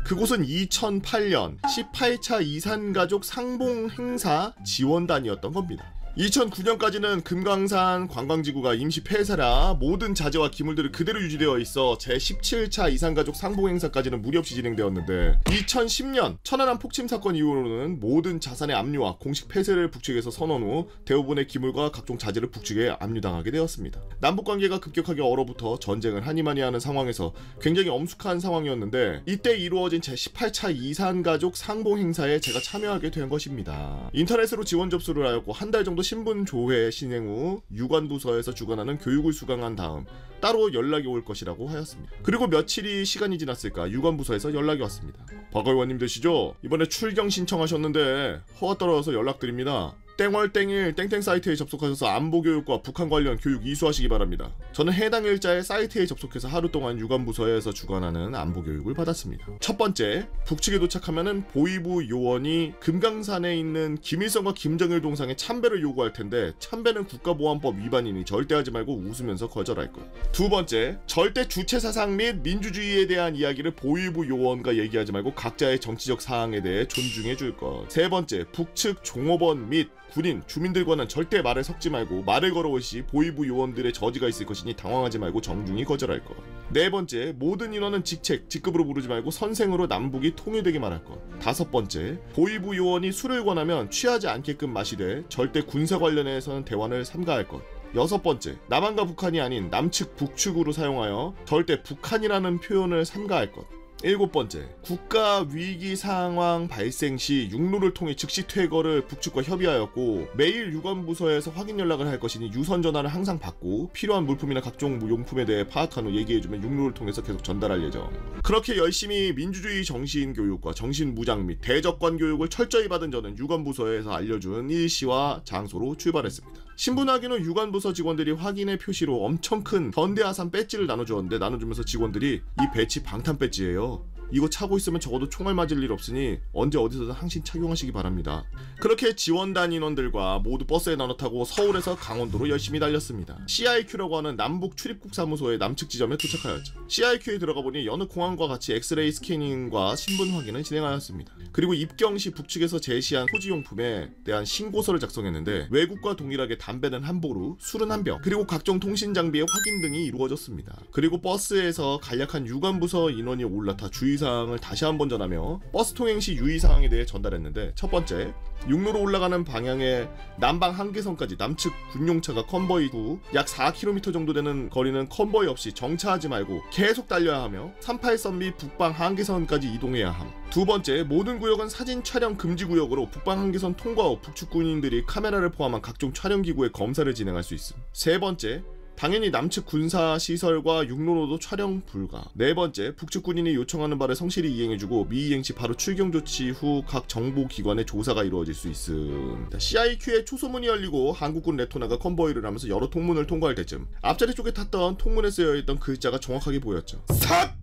그곳은 2008년 18차 이산가족 상봉 행사 지원단이었던 겁니다. 2009년까지는 금강산 관광지구가 임시 폐쇄라 모든 자재와 기물들이 그대로 유지되어 있어 제17차 이산가족 상봉 행사까지는 무리 없이 진행되었는데, 2010년 천안함 폭침 사건 이후로는 모든 자산의 압류와 공식 폐쇄를 북측에서 선언 후 대부분의 기물과 각종 자재를 북측에 압류당하게 되었습니다. 남북관계가 급격하게 얼어붙어 전쟁을 하니마니 하는 상황에서 굉장히 엄숙한 상황이었는데, 이때 이루어진 제18차 이산가족 상봉 행사에 제가 참여하게 된 것입니다. 인터넷으로 지원 접수를 하였고 한 달 정도 신분 조회 신행 후 유관부서에서 주관하는 교육을 수강한 다음 따로 연락이 올 것이라고 하였습니다. 그리고 며칠이 시간이 지났을까 유관부서에서 연락이 왔습니다. 박 의원님 되시죠? 이번에 출경 신청하셨는데 허가 떨어져서 연락드립니다. 땡월땡일 땡땡 사이트에 접속하셔서 안보교육과 북한 관련 교육 이수하시기 바랍니다. 저는 해당 일자의 사이트에 접속해서 하루 동안 유관부서에서 주관하는 안보교육을 받았습니다. 첫 번째, 북측에 도착하면은 보위부 요원이 금강산에 있는 김일성과 김정일 동상의 참배를 요구할 텐데 참배는 국가보안법 위반이니 절대 하지 말고 웃으면서 거절할 것. 두 번째, 절대 주체사상 및 민주주의에 대한 이야기를 보위부 요원과 얘기하지 말고 각자의 정치적 사항에 대해 존중해 줄 것. 세 번째, 북측 종업원 및 군인, 주민들과는 절대 말을 섞지 말고 말을 걸어올 시 보위부 요원들의 저지가 있을 것이니 당황하지 말고 정중히 거절할 것. 네 번째, 모든 인원은 직급으로 부르지 말고 선생으로 남북이 통일되게 말할 것. 다섯 번째, 보위부 요원이 술을 권하면 취하지 않게끔 마시되 절대 군사 관련해서는 대화를 삼가할 것. 여섯 번째, 남한과 북한이 아닌 남측, 북측으로 사용하여 절대 북한이라는 표현을 삼가할 것. 일곱 번째, 국가 위기 상황 발생 시 육로를 통해 즉시 퇴거를 북측과 협의하였고 매일 유관부서에서 확인 연락을 할 것이니 유선 전화를 항상 받고 필요한 물품이나 각종 용품에 대해 파악한 후 얘기해주면 육로를 통해서 계속 전달할 예정. 그렇게 열심히 민주주의 정신 교육과 정신 무장 및 대적관 교육을 철저히 받은 저는 유관부서에서 알려준 일시와 장소로 출발했습니다. 신분확인 후 유관부서 직원들이 확인의 표시로 엄청 큰 현대아산 배지를 나눠주었는데, 나눠주면서 직원들이 이 배지 방탄 배지예요. 이거 차고 있으면 적어도 총알 맞을 일 없으니 언제 어디서든 항상 착용하시기 바랍니다. 그렇게 지원단 인원들과 모두 버스에 나눠 타고 서울에서 강원도로 열심히 달렸습니다. CIQ라고 하는 남북 출입국 사무소의 남측 지점에 도착하였죠. CIQ에 들어가 보니 여느 공항과 같이 엑스레이 스캐닝과 신분 확인을 진행하였습니다. 그리고 입경 시 북측에서 제시한 소지용품에 대한 신고서를 작성했는데 외국과 동일하게 담배는 한 보루, 술은 한 병, 그리고 각종 통신 장비의 확인 등이 이루어졌습니다. 그리고 버스에서 간략한 유관부서 인원이 올라타 주의사항을 다시 한번 전하며 버스 통행 시 유의사항에 대해 전달했는데, 첫 번째, 육로로 올라가는 방향의 남방 한계선까지 남측 군용차가 컨보이 후 약 4km 정도 되는 거리는 컨보이 없이 정차하지 말고 계속 달려야 하며 38선 및 북방 한계선까지 이동해야 함. 두 번째, 모든 구역은 사진 촬영 금지 구역으로 북방 한계선 통과 후 북측 군인들이 카메라를 포함한 각종 촬영기구의 검사를 진행할 수 있음. 세 번째, 당연히 남측 군사시설과 육로로도 촬영 불가. 네 번째, 북측 군인이 요청하는 바를 성실히 이행해주고 미이행 시 바로 출경 조치 후 각 정보기관의 조사가 이루어질 수 있음. CIQ에 초소문이 열리고 한국군 레토나가 컨보이를 하면서 여러 통문을 통과할 때쯤 앞자리 쪽에 탔던 통문에 쓰여있던 글자가 정확하게 보였죠. 삽!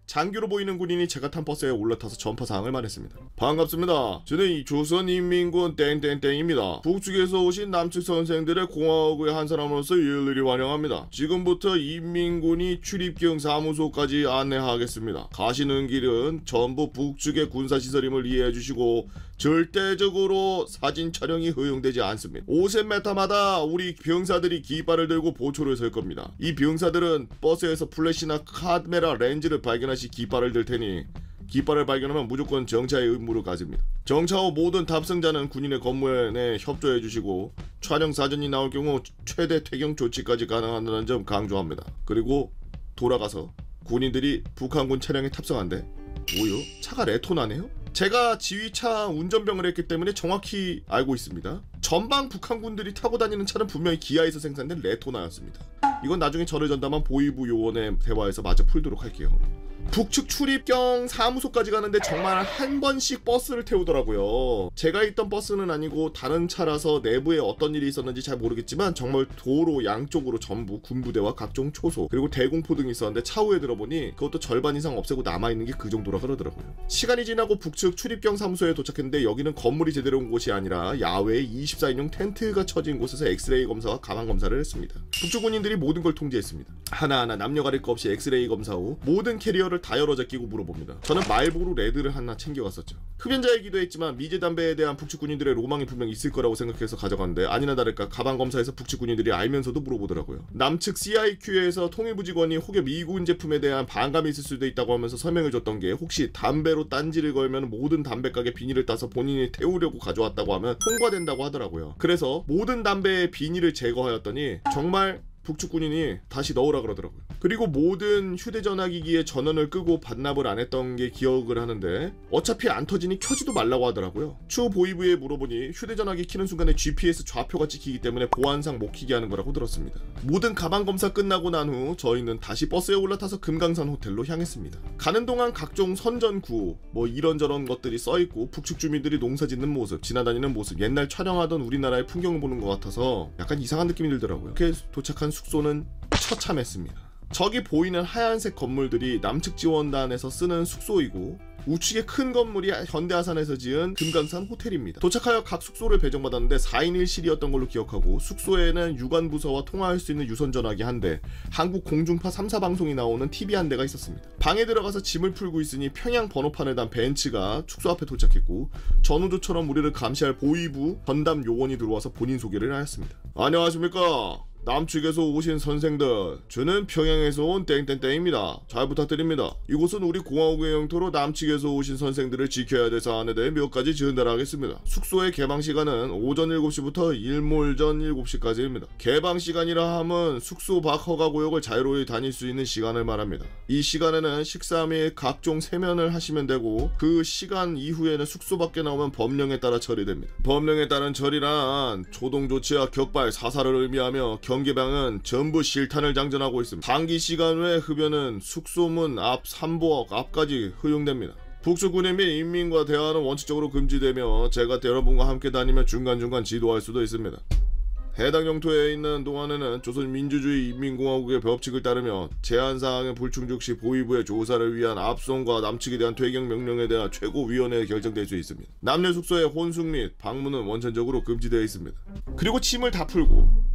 장교로 보이는 군인이 제가 탄 버스에 올라타서 전파사항을 말했습니다. 반갑습니다. 저는 이 조선인민군 땡땡땡입니다. 북측에서 오신 남측 선생들의 공화국의 한 사람으로서 일일이 환영합니다. 지금부터 인민군이 출입경 사무소까지 안내하겠습니다. 가시는 길은 전부 북측의 군사시설임을 이해해 주시고 절대적으로 사진 촬영이 허용되지 않습니다. 500m마다 우리 병사들이 깃발을 들고 보초를 설 겁니다. 이 병사들은 버스에서 플래시나 카메라 렌즈를 발견하시 깃발을 들 테니 깃발을 발견하면 무조건 정차의 의무를 가집니다. 정차 후 모든 탑승자는 군인의 건물에 협조해 주시고 촬영 사진이 나올 경우 최대 퇴경 조치까지 가능하다는 점 강조합니다. 그리고 돌아가서 군인들이 북한군 차량에 탑승한대. 뭐요? 차가 레토나네요? 제가 지휘차 운전병을 했기 때문에 정확히 알고 있습니다. 전방 북한군들이 타고 다니는 차는 분명히 기아에서 생산된 레토나였습니다. 이건 나중에 저를 전담한 보위부 요원의 대화에서 마저 풀도록 할게요. 북측 출입경 사무소까지 가는데 정말 한 번씩 버스를 태우더라고요. 제가 있던 버스는 아니고 다른 차라서 내부에 어떤 일이 있었는지 잘 모르겠지만 정말 도로 양쪽으로 전부 군부대와 각종 초소 그리고 대공포 등이 있었는데 차후에 들어보니 그것도 절반 이상 없애고 남아있는 게 그 정도라 그러더라고요. 시간이 지나고 북측 출입경 사무소에 도착했는데 여기는 건물이 제대로 온 곳이 아니라 야외에 24인용 텐트가 쳐진 곳에서 엑스레이 검사와 가방 검사를 했습니다. 북측 군인들이 모든 걸 통제했습니다. 하나하나 남녀 가릴 것 없이 엑스레이 검사 후 모든 캐리어를 다 열어 제끼고 물어봅니다. 저는 말보로 레드를 하나 챙겨갔었죠. 흡연자이기도 했지만 미제 담배에 대한 북측 군인들의 로망이 분명 있을 거라고 생각해서 가져갔는데 아니나 다를까 가방 검사에서 북측 군인들이 알면서도 물어보더라고요. 남측 CIQ에서 통일부 직원이 혹여 미군 제품에 대한 반감이 있을 수도 있다고 하면서 설명해줬던 게 혹시 담배로 딴지를 걸면 모든 담배 가게 비닐을 따서 본인이 태우려고 가져왔다고 하면 통과된다고 하더라고요. 그래서 모든 담배의 비닐을 제거하였더니 정말 북측 군인이 다시 넣으라 그러더라고요. 그리고 모든 휴대전화기기에 전원을 끄고 반납을 안 했던 게 기억을 하는데 어차피 안 터지니 켜지도 말라고 하더라고요. 추후 보위부에 물어보니 휴대전화기 키는 순간에 GPS 좌표가 찍히기 때문에 보안상 못 키게 하는 거라고 들었습니다. 모든 가방 검사 끝나고 난 후 저희는 다시 버스에 올라타서 금강산 호텔로 향했습니다. 가는 동안 각종 선전구호 뭐 이런저런 것들이 써있고 북측 주민들이 농사짓는 모습 지나다니는 모습 옛날 촬영하던 우리나라의 풍경을 보는 것 같아서 약간 이상한 느낌이 들더라고요. 이렇게 도착한 숙소는 처참했습니다. 저기 보이는 하얀색 건물들이 남측 지원단에서 쓰는 숙소이고 우측의 큰 건물이 현대아산에서 지은 금강산 호텔입니다. 도착하여 각 숙소를 배정받았는데 4인 1실이었던 걸로 기억하고 숙소에는 유관부서와 통화할 수 있는 유선전화기 한 대, 한국 공중파 3사 방송이 나오는 TV 한 대가 있었습니다. 방에 들어가서 짐을 풀고 있으니 평양 번호판을 단 벤츠가 숙소 앞에 도착했고 전우조처럼 우리를 감시할 보위부 전담 요원이 들어와서 본인 소개를 하였습니다. 안녕하십니까? 남측에서 오신 선생들, 저는 평양에서 온 땡땡땡입니다. 잘 부탁드립니다. 이곳은 우리 공화국의 영토로 남측에서 오신 선생들을 지켜야 될 사안에 대해 몇 가지 전달하겠습니다. 숙소의 개방 시간은 오전 7시부터 일몰전 7시까지입니다. 개방 시간이라 함은 숙소 밖 허가구역을 자유로이 다닐 수 있는 시간을 말합니다. 이 시간에는 식사 및 각종 세면을 하시면 되고 그 시간 이후에는 숙소 밖에 나오면 법령에 따라 처리됩니다. 법령에 따른 처리란 초동조치와 격발, 사살을 의미하며 경계방은 전부 실탄을 장전하고 있습니다. 단기 시간 외 흡연은 숙소문 앞 3부역 앞까지 허용됩니다. 북측 군인 및 인민과 대화는 원칙적으로 금지되며 제가 여러분과 함께 다니며 중간중간 지도할 수도 있습니다. 해당 영토에 있는 동안에는 조선민주주의 인민공화국의 법칙을 따르며 제한사항의 불충족 시 보위부의 조사를 위한 압송과 남측에 대한 퇴경 명령에 대한 최고위원회에 결정될 수 있습니다. 남녀 숙소의 혼숙 및 방문은 원천적으로 금지되어 있습니다. 그리고 침을 다 풀고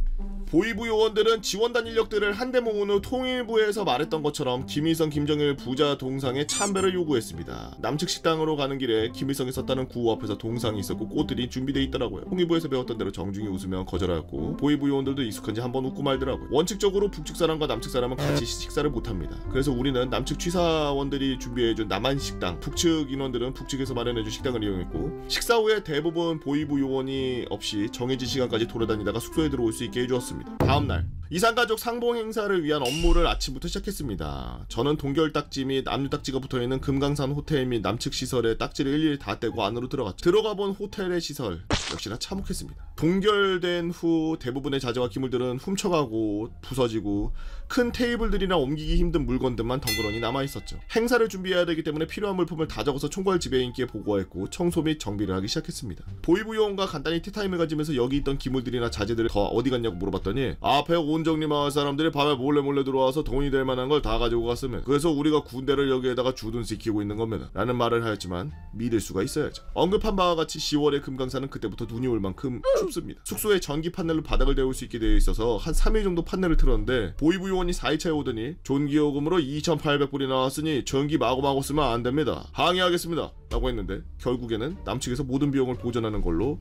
보위부 요원들은 지원단 인력들을 한데 모은 후 통일부에서 말했던 것처럼 김일성, 김정일 부자 동상에 참배를 요구했습니다. 남측 식당으로 가는 길에 김일성이 썼다는 구호 앞에서 동상이 있었고 꽃들이 준비되어 있더라고요. 통일부에서 배웠던 대로 정중히 웃으며 거절하였고 보위부 요원들도 익숙한지 한번 웃고 말더라고요. 원칙적으로 북측 사람과 남측 사람은 같이 식사를 못합니다. 그래서 우리는 남측 취사원들이 준비해준 남한 식당, 북측 인원들은 북측에서 마련해준 식당을 이용했고 식사 후에 대부분 보위부 요원이 없이 정해진 시간까지 돌아다니다가 숙소에 들어올 수 있게 해주었습니다. 다음날 이산가족 상봉 행사를 위한 업무를 아침부터 시작했습니다. 저는 동결딱지 및 압류딱지가 붙어있는 금강산 호텔 및 남측 시설에 딱지를 일일이 다 떼고 안으로 들어갔죠. 들어가본 호텔의 시설 역시나 참혹했습니다. 동결된 후 대부분의 자재와 기물들은 훔쳐가고 부서지고 큰 테이블들이나 옮기기 힘든 물건들만 덩그러니 남아있었죠. 행사를 준비해야 되기 때문에 필요한 물품을 다 적어서 총괄 지배인께 보고했고 청소 및 정비를 하기 시작했습니다. 보위부 요원과 간단히 티타임을 가지면서 여기 있던 기물들이나 자재들을 다 어디 갔냐고 물어봤더니 앞에 온정리 마을 사람들이 밤에 몰래 들어와서 돈이 될 만한 걸 다 가지고 갔으면 그래서 우리가 군대를 여기에다가 주둔시키고 있는 겁니다 라는 말을 하였지만 믿을 수가 있어야죠. 언급한 바와 같이 10월의 금강산은 그때부터 눈이 올 만큼 춥습니다. 숙소에 전기 판넬로 바닥을 데울 수 있게 되어 있어서 한 3일 정도 판넬을 틀었는데 보위부 요원이 4일차에 오더니 존기요금으로 2,800불이 나왔으니 전기 마구마구 쓰면 안 됩니다. 항의하겠습니다 라고 했는데 결국에는 남측에서 모든 비용을 보전하는 걸로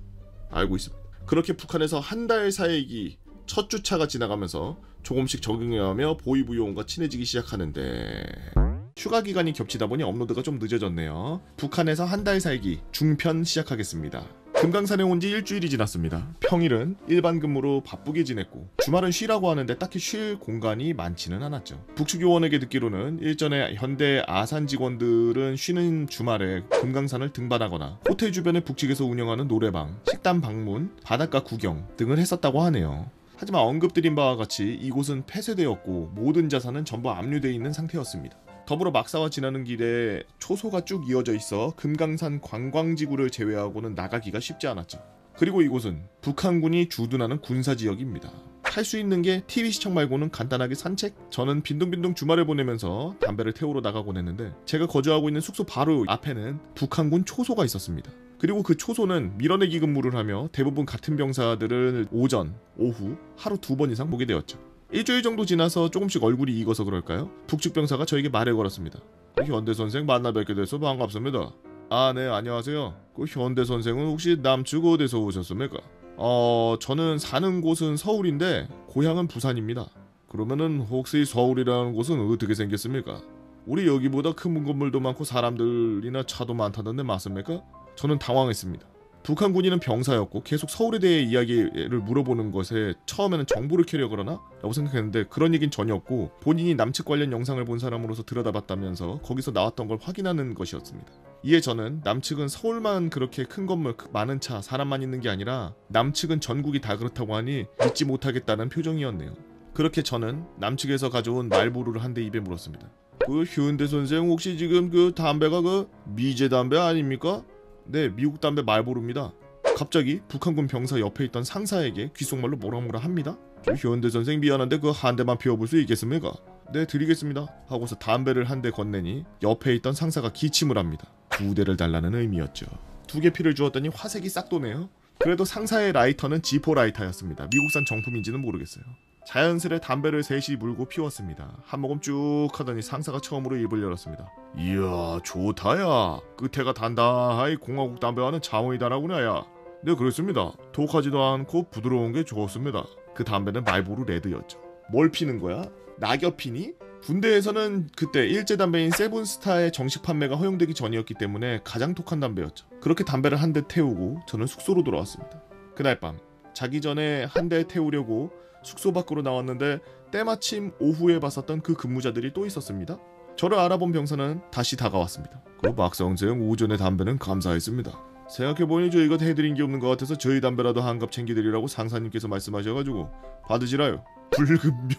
알고 있습니다. 그렇게 북한에서 한 달 사이기 첫 주차가 지나가면서 조금씩 적응해가며 보위부 요원과 친해지기 시작하는데 휴가 기간이 겹치다 보니 업로드가 좀 늦어졌네요. 북한에서 한 달 살기 중편 시작하겠습니다. 금강산에 온 지 일주일이 지났습니다. 평일은 일반 근무로 바쁘게 지냈고 주말은 쉬라고 하는데 딱히 쉴 공간이 많지는 않았죠. 북측요원에게 듣기로는 일전에 현대 아산 직원들은 쉬는 주말에 금강산을 등반하거나 호텔 주변에 북측에서 운영하는 노래방, 식당 방문, 바닷가 구경 등을 했었다고 하네요. 하지만 언급드린 바와 같이 이곳은 폐쇄되었고 모든 자산은 전부 압류되어 있는 상태였습니다. 더불어 막사와 지나는 길에 초소가 쭉 이어져 있어 금강산 관광지구를 제외하고는 나가기가 쉽지 않았죠. 그리고 이곳은 북한군이 주둔하는 군사지역입니다. 할 수 있는 게 TV 시청 말고는 간단하게 산책? 저는 빈둥빈둥 주말을 보내면서 담배를 태우러 나가곤 했는데 제가 거주하고 있는 숙소 바로 앞에는 북한군 초소가 있었습니다. 그리고 그 초소는 밀어내기 근무를 하며 대부분 같은 병사들을 오전, 오후 하루 2번 이상 보게 되었죠. 일주일 정도 지나서 조금씩 얼굴이 익어서 그럴까요? 북측 병사가 저에게 말을 걸었습니다. 현대 선생 만나 뵙게 돼서 반갑습니다. 아, 네, 안녕하세요. 그 현대 선생은 혹시 남측 어디서 오셨습니까? 저는 사는 곳은 서울인데 고향은 부산입니다. 그러면은 혹시 서울이라는 곳은 어떻게 생겼습니까? 우리 여기보다 큰 건물도 많고 사람들이나 차도 많다던데 맞습니까? 저는 당황했습니다. 북한 군인은 병사였고 계속 서울에 대해 이야기를 물어보는 것에 처음에는 정보를 캐려 그러나? 라고 생각했는데 그런 얘긴 전혀 없고 본인이 남측 관련 영상을 본 사람으로서 들여다봤다면서 거기서 나왔던 걸 확인하는 것이었습니다. 이에 저는 남측은 서울만 그렇게 큰 건물, 많은 차, 사람만 있는 게 아니라 남측은 전국이 다 그렇다고 하니 믿지 못하겠다는 표정이었네요. 그렇게 저는 남측에서 가져온 말보루를 한 대 입에 물었습니다. 그 현대 선생 혹시 지금 그 담배가 그 미제 담배 아닙니까? 네, 미국 담배 말보루입니다. 갑자기 북한군 병사 옆에 있던 상사에게 귓속말로 뭐라 합니다. 현대 선생 미안한데 그 한 대만 피워볼 수 있겠습니까? 네, 드리겠습니다. 하고서 담배를 한 대 건네니 옆에 있던 상사가 기침을 합니다. 2대를 달라는 의미였죠. 2개 피를 주었더니 화색이 싹 도네요. 그래도 상사의 라이터는 지포 라이터였습니다. 미국산 정품인지는 모르겠어요. 자연스레 담배를 셋이 물고 피웠습니다. 한 모금 쭉 하더니 상사가 처음으로 입을 열었습니다. 이야, 좋다야. 끝에가 단단하이 공화국 담배와는 차원이 다르구나 야. 네, 그렇습니다. 독하지도 않고 부드러운 게 좋습니다. 그 담배는 말보루 레드였죠. 뭘 피는 거야? 낙엽 피니? 군대에서는 그때 일제 담배인 세븐스타의 정식 판매가 허용되기 전이었기 때문에 가장 독한 담배였죠. 그렇게 담배를 한 대 태우고 저는 숙소로 돌아왔습니다. 그날 밤 자기 전에 한 대 태우려고 숙소 밖으로 나왔는데 때마침 오후에 봤었던 그 근무자들이 또 있었습니다. 저를 알아본 병사는 다시 다가왔습니다. 그 박성생 오전에 담배는 감사했습니다. 생각해보니 저희가 해드린 게 없는 것 같아서 저희 담배라도 한 갑 챙기드리라고 상사님께서 말씀하셔가지고 받으시라요. 붉은별.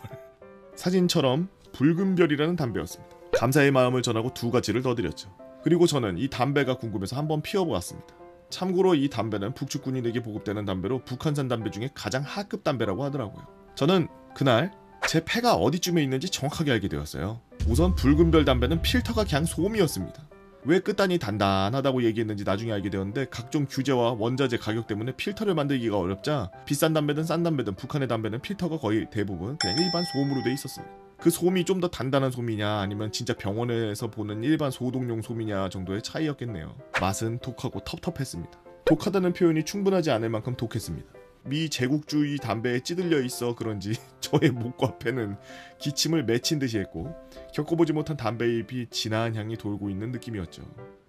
사진처럼 붉은별이라는 담배였습니다. 감사의 마음을 전하고 2가지를 더 드렸죠. 그리고 저는 이 담배가 궁금해서 한번 피워보았습니다. 참고로 이 담배는 북측 군인에게 보급되는 담배로 북한산 담배 중에 가장 하급 담배라고 하더라고요. 저는 그날 제 폐가 어디쯤에 있는지 정확하게 알게 되었어요. 우선 붉은별 담배는 필터가 그냥 솜이었습니다. 왜 끝단이 단단하다고 얘기했는지 나중에 알게 되었는데 각종 규제와 원자재 가격 때문에 필터를 만들기가 어렵자 비싼 담배든 싼 담배든 북한의 담배는 필터가 거의 대부분 그냥 일반 솜으로 돼 있었습니다. 그 솜이 좀 더 단단한 솜이냐 아니면 진짜 병원에서 보는 일반 소독용 솜이냐 정도의 차이였겠네요. 맛은 독하고 텁텁했습니다. 독하다는 표현이 충분하지 않을 만큼 독했습니다. 미 제국주의 담배에 찌들려 있어 그런지 저의 목과 폐는 기침을 맺힌 듯이 했고 겪어보지 못한 담배잎이 진한 향이 돌고 있는 느낌이었죠.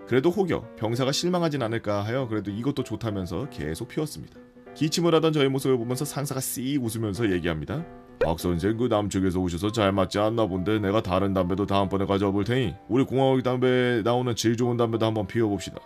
그래도 혹여 병사가 실망하진 않을까 하여 그래도 이것도 좋다면서 계속 피웠습니다. 기침을 하던 저의 모습을 보면서 상사가 씩 웃으면서 얘기합니다. 박선생 그 남측에서 오셔서 잘 맞지 않나 본데 내가 다른 담배도 다음번에 가져와 볼 테니 우리 공화국 담배에 나오는 질 좋은 담배도 한번 피워봅시다.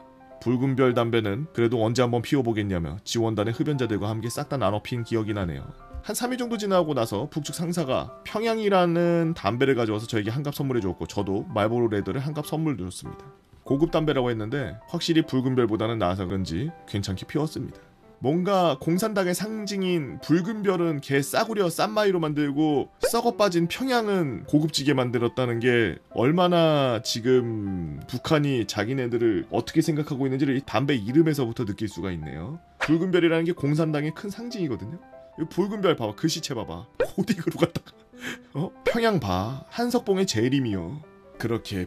붉은별 담배는 그래도 언제 한번 피워보겠냐며 지원단의 흡연자들과 함께 싹 다 나눠 핀 기억이 나네요. 한 3일 정도 지나고 나서 북측 상사가 평양이라는 담배를 가져와서 저에게 한 갑 선물해 주었고 저도 말보로 레드를 한 갑 선물 줬습니다. 고급 담배라고 했는데 확실히 붉은별보다는 나아서 그런지 괜찮게 피웠습니다. 뭔가 공산당의 상징인 붉은별은 개 싸구려 싼마이로 만들고 썩어 빠진 평양은 고급지게 만들었다는 게 얼마나 지금 북한이 자기네들을 어떻게 생각하고 있는지를 이 담배 이름에서부터 느낄 수가 있네요. 붉은별이라는 게 공산당의 큰 상징이거든요. 이 붉은별 봐봐. 글씨체 봐봐. 코딩으로 갖다가 평양 봐. 한석봉의 재림이요. 그렇게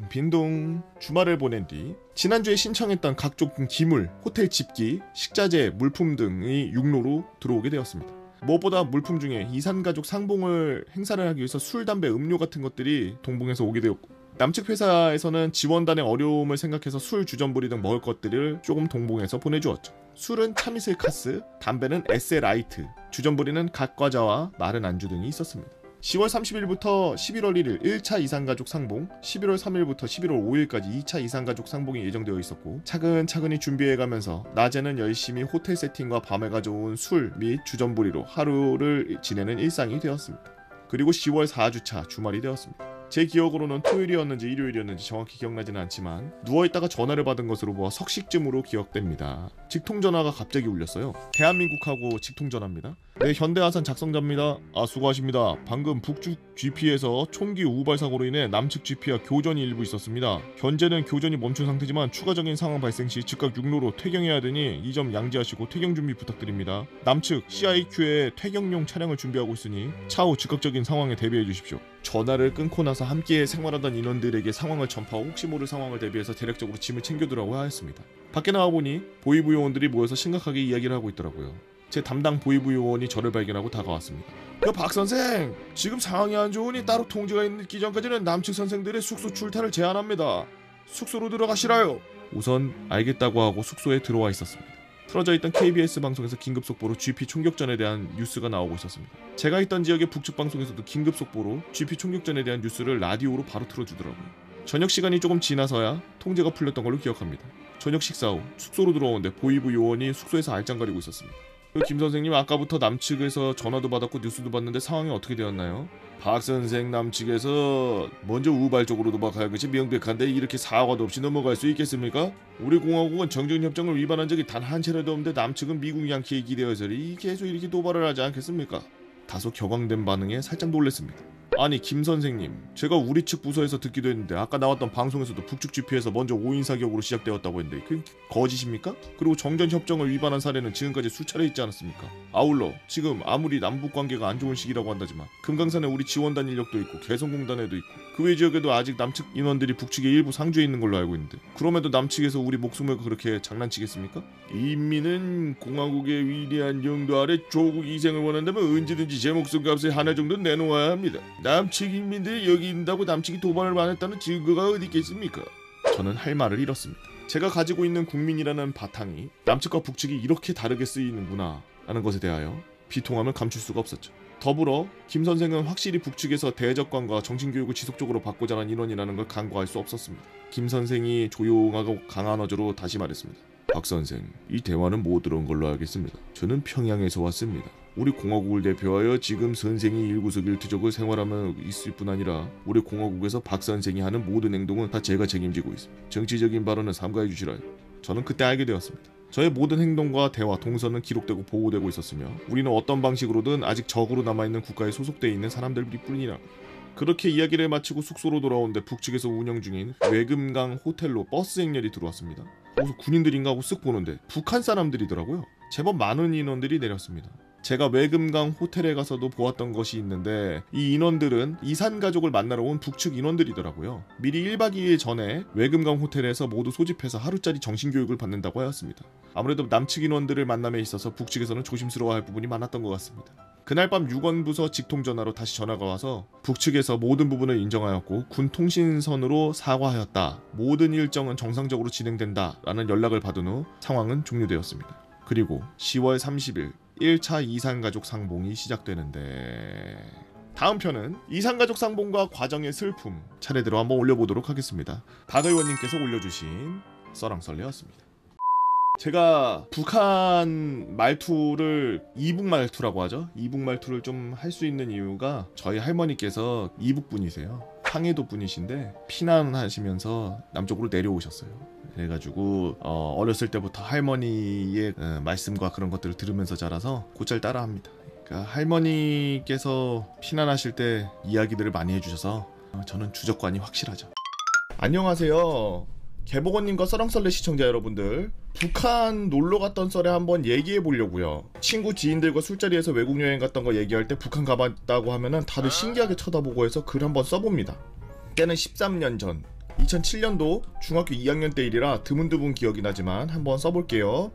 빈둥 주말을 보낸 뒤 지난주에 신청했던 각종 기물, 호텔 집기, 식자재, 물품 등이 육로로 들어오게 되었습니다. 무엇보다 물품 중에 이산가족 상봉을 행사를 하기 위해서 술, 담배, 음료 같은 것들이 동봉해서 오게 되었고 남측 회사에서는 지원단의 어려움을 생각해서 술, 주전부리 등 먹을 것들을 조금 동봉해서 보내주었죠. 술은 참이슬 카스, 담배는 에세 라이트, 주전부리는 각 과자와 마른 안주 등이 있었습니다. 10월 30일부터 11월 1일 1차 이산가족 상봉, 11월 3일부터 11월 5일까지 2차 이산가족 상봉이 예정되어 있었고 차근차근히 준비해가면서 낮에는 열심히 호텔 세팅과 밤에 가져온 술 및 주전부리로 하루를 지내는 일상이 되었습니다. 그리고 10월 4주차 주말이 되었습니다. 제 기억으로는 토요일이었는지 일요일이었는지 정확히 기억나지는 않지만 누워있다가 전화를 받은 것으로 보아 석식쯤으로 기억됩니다. 직통전화가 갑자기 울렸어요. 대한민국하고 직통전화입니다. 네, 현대아산 작성자입니다. 아, 수고하십니다. 방금 북측 GP에서 총기 우발 사고로 인해 남측 GP와 교전이 일부 있었습니다. 현재는 교전이 멈춘 상태지만 추가적인 상황 발생 시 즉각 육로로 퇴경해야 되니 이 점 양지하시고 퇴경 준비 부탁드립니다. 남측 CIQ에 퇴경용 차량을 준비하고 있으니 차후 즉각적인 상황에 대비해 주십시오. 전화를 끊고 나서 함께 생활하던 인원들에게 상황을 전파하고 혹시 모를 상황을 대비해서 대략적으로 짐을 챙겨두라고 하였습니다. 밖에 나와보니 보이부 요원들이 모여서 심각하게 이야기를 하고 있더라고요. 제 담당 보이부 요원이 저를 발견하고 다가왔습니다. 야, 박 선생, 지금 상황이 안 좋으니 따로 통지가 있기 전까지는 남측 선생들의 숙소 출타를 제한합니다. 숙소로 들어가시라요. 우선 알겠다고 하고 숙소에 들어와 있었습니다. 틀어져 있던 KBS 방송에서 긴급 속보로 GP 총격전에 대한 뉴스가 나오고 있었습니다. 제가 있던 지역의 북측 방송에서도 긴급 속보로 GP 총격전에 대한 뉴스를 라디오로 바로 틀어주더라고요. 저녁 시간이 조금 지나서야 통제가 풀렸던 걸로 기억합니다. 저녁 식사 후 숙소로 들어오는데 보이부 요원이 숙소에서 알짱거리고 있었습니다. 김 선생님, 아까부터 남측에서 전화도 받았고 뉴스도 봤는데 상황이 어떻게 되었나요? 박 선생, 남측에서 먼저 우발적으로 도박할 것이 명백한데 이렇게 사과도 없이 넘어갈 수 있겠습니까? 우리 공화국은 정전협정을 위반한 적이 단 한 차례도 없는데 남측은 미국 양키에 기대어서리 계속 이렇게 도발을 하지 않겠습니까? 다소 격앙된 반응에 살짝 놀랐습니다. 아니, 김 선생님, 제가 우리 측 부서에서 듣기도 했는데 아까 나왔던 방송에서도 북측 GP에서 먼저 5인 사격으로 시작되었다고 했는데 그게 거짓입니까? 그리고 정전협정을 위반한 사례는 지금까지 수차례 있지 않았습니까? 아울러 지금 아무리 남북관계가 안 좋은 시기라고 한다지만 금강산에 우리 지원단 인력도 있고 개성공단에도 있고 그 외 지역에도 아직 남측 인원들이 북측의 일부 상주에 있는 걸로 알고 있는데 그럼에도 남측에서 우리 목숨을 그렇게 장난치겠습니까? 인민은 공화국의 위대한 영도 아래 조국 이생을 원한다면 언제든지 제 목숨값에 하나 정도 내놓아야 합니다. 남측 인민들이 여기 있는다고 남측이 도발을 안 했다는 증거가 어디 있겠습니까? 저는 할 말을 잃었습니다. 제가 가지고 있는 국민이라는 바탕이 남측과 북측이 이렇게 다르게 쓰이는구나 라는 것에 대하여 비통함을 감출 수가 없었죠. 더불어 김 선생은 확실히 북측에서 대적관과 정신교육을 지속적으로 받고자 하는 인원이라는 걸 간과할 수 없었습니다. 김 선생이 조용하고 강한 어조로 다시 말했습니다. 박 선생, 이 대화는 못 들어온 걸로 알겠습니다. 저는 평양에서 왔습니다. 우리 공화국을 대표하여 지금 선생이 일구석일투족을 생활하며 있을 뿐 아니라 우리 공화국에서 박 선생이 하는 모든 행동은 다 제가 책임지고 있습니다. 정치적인 발언은 삼가해 주시라요. 저는 그때 알게 되었습니다. 저의 모든 행동과 대화, 동선은 기록되고 보호되고 있었으며 우리는 어떤 방식으로든 아직 적으로 남아있는 국가에 소속되어 있는 사람들일 뿐이라. 그렇게 이야기를 마치고 숙소로 돌아오는데 북측에서 운영 중인 외금강 호텔로 버스 행렬이 들어왔습니다. 거기서 군인들인가 하고 쓱 보는데 북한 사람들이더라고요. 제법 많은 인원들이 내렸습니다. 제가 외금강 호텔에 가서도 보았던 것이 있는데 이 인원들은 이산가족을 만나러 온 북측 인원들이더라고요. 미리 1박 2일 전에 외금강 호텔에서 모두 소집해서 하루짜리 정신교육을 받는다고 하였습니다. 아무래도 남측 인원들을 만남에 있어서 북측에서는 조심스러워할 부분이 많았던 것 같습니다. 그날 밤 유건부서 직통전화로 다시 전화가 와서 북측에서 모든 부분을 인정하였고 군 통신선으로 사과하였다. 모든 일정은 정상적으로 진행된다. 라는 연락을 받은 후 상황은 종료되었습니다. 그리고 10월 30일 1차 이산가족 상봉이 시작되는데 다음 편은 이산가족 상봉과 과정의 슬픔 차례대로 한번 올려보도록 하겠습니다. 박의원님께서 올려주신 썰랑썰레였습니다. 제가 북한 말투를 이북 말투라고 하죠. 이북 말투를 좀 할 수 있는 이유가 저희 할머니께서 이북 분이세요. 황해도 분이신데 피난하시면서 남쪽으로 내려오셨어요. 그래가지고 어렸을 때부터 할머니의 말씀과 그런 것들을 들으면서 자라서 곧잘 따라합니다. 그러니까 할머니께서 피난하실 때 이야기들을 많이 해주셔서 저는 주적관이 확실하죠. 안녕하세요. 개복원님과 썰렁썰레 시청자 여러분들, 북한 놀러 갔던 썰에 한번 얘기해 보려고요. 친구 지인들과 술자리에서 외국 여행 갔던 거 얘기할 때 북한 가봤다고 하면은 다들 신기하게 쳐다보고 해서 글 한번 써봅니다. 때는 13년 전 2007년도 중학교 2학년 때 일이라 드문드문 기억이 나지만 한번 써볼게요.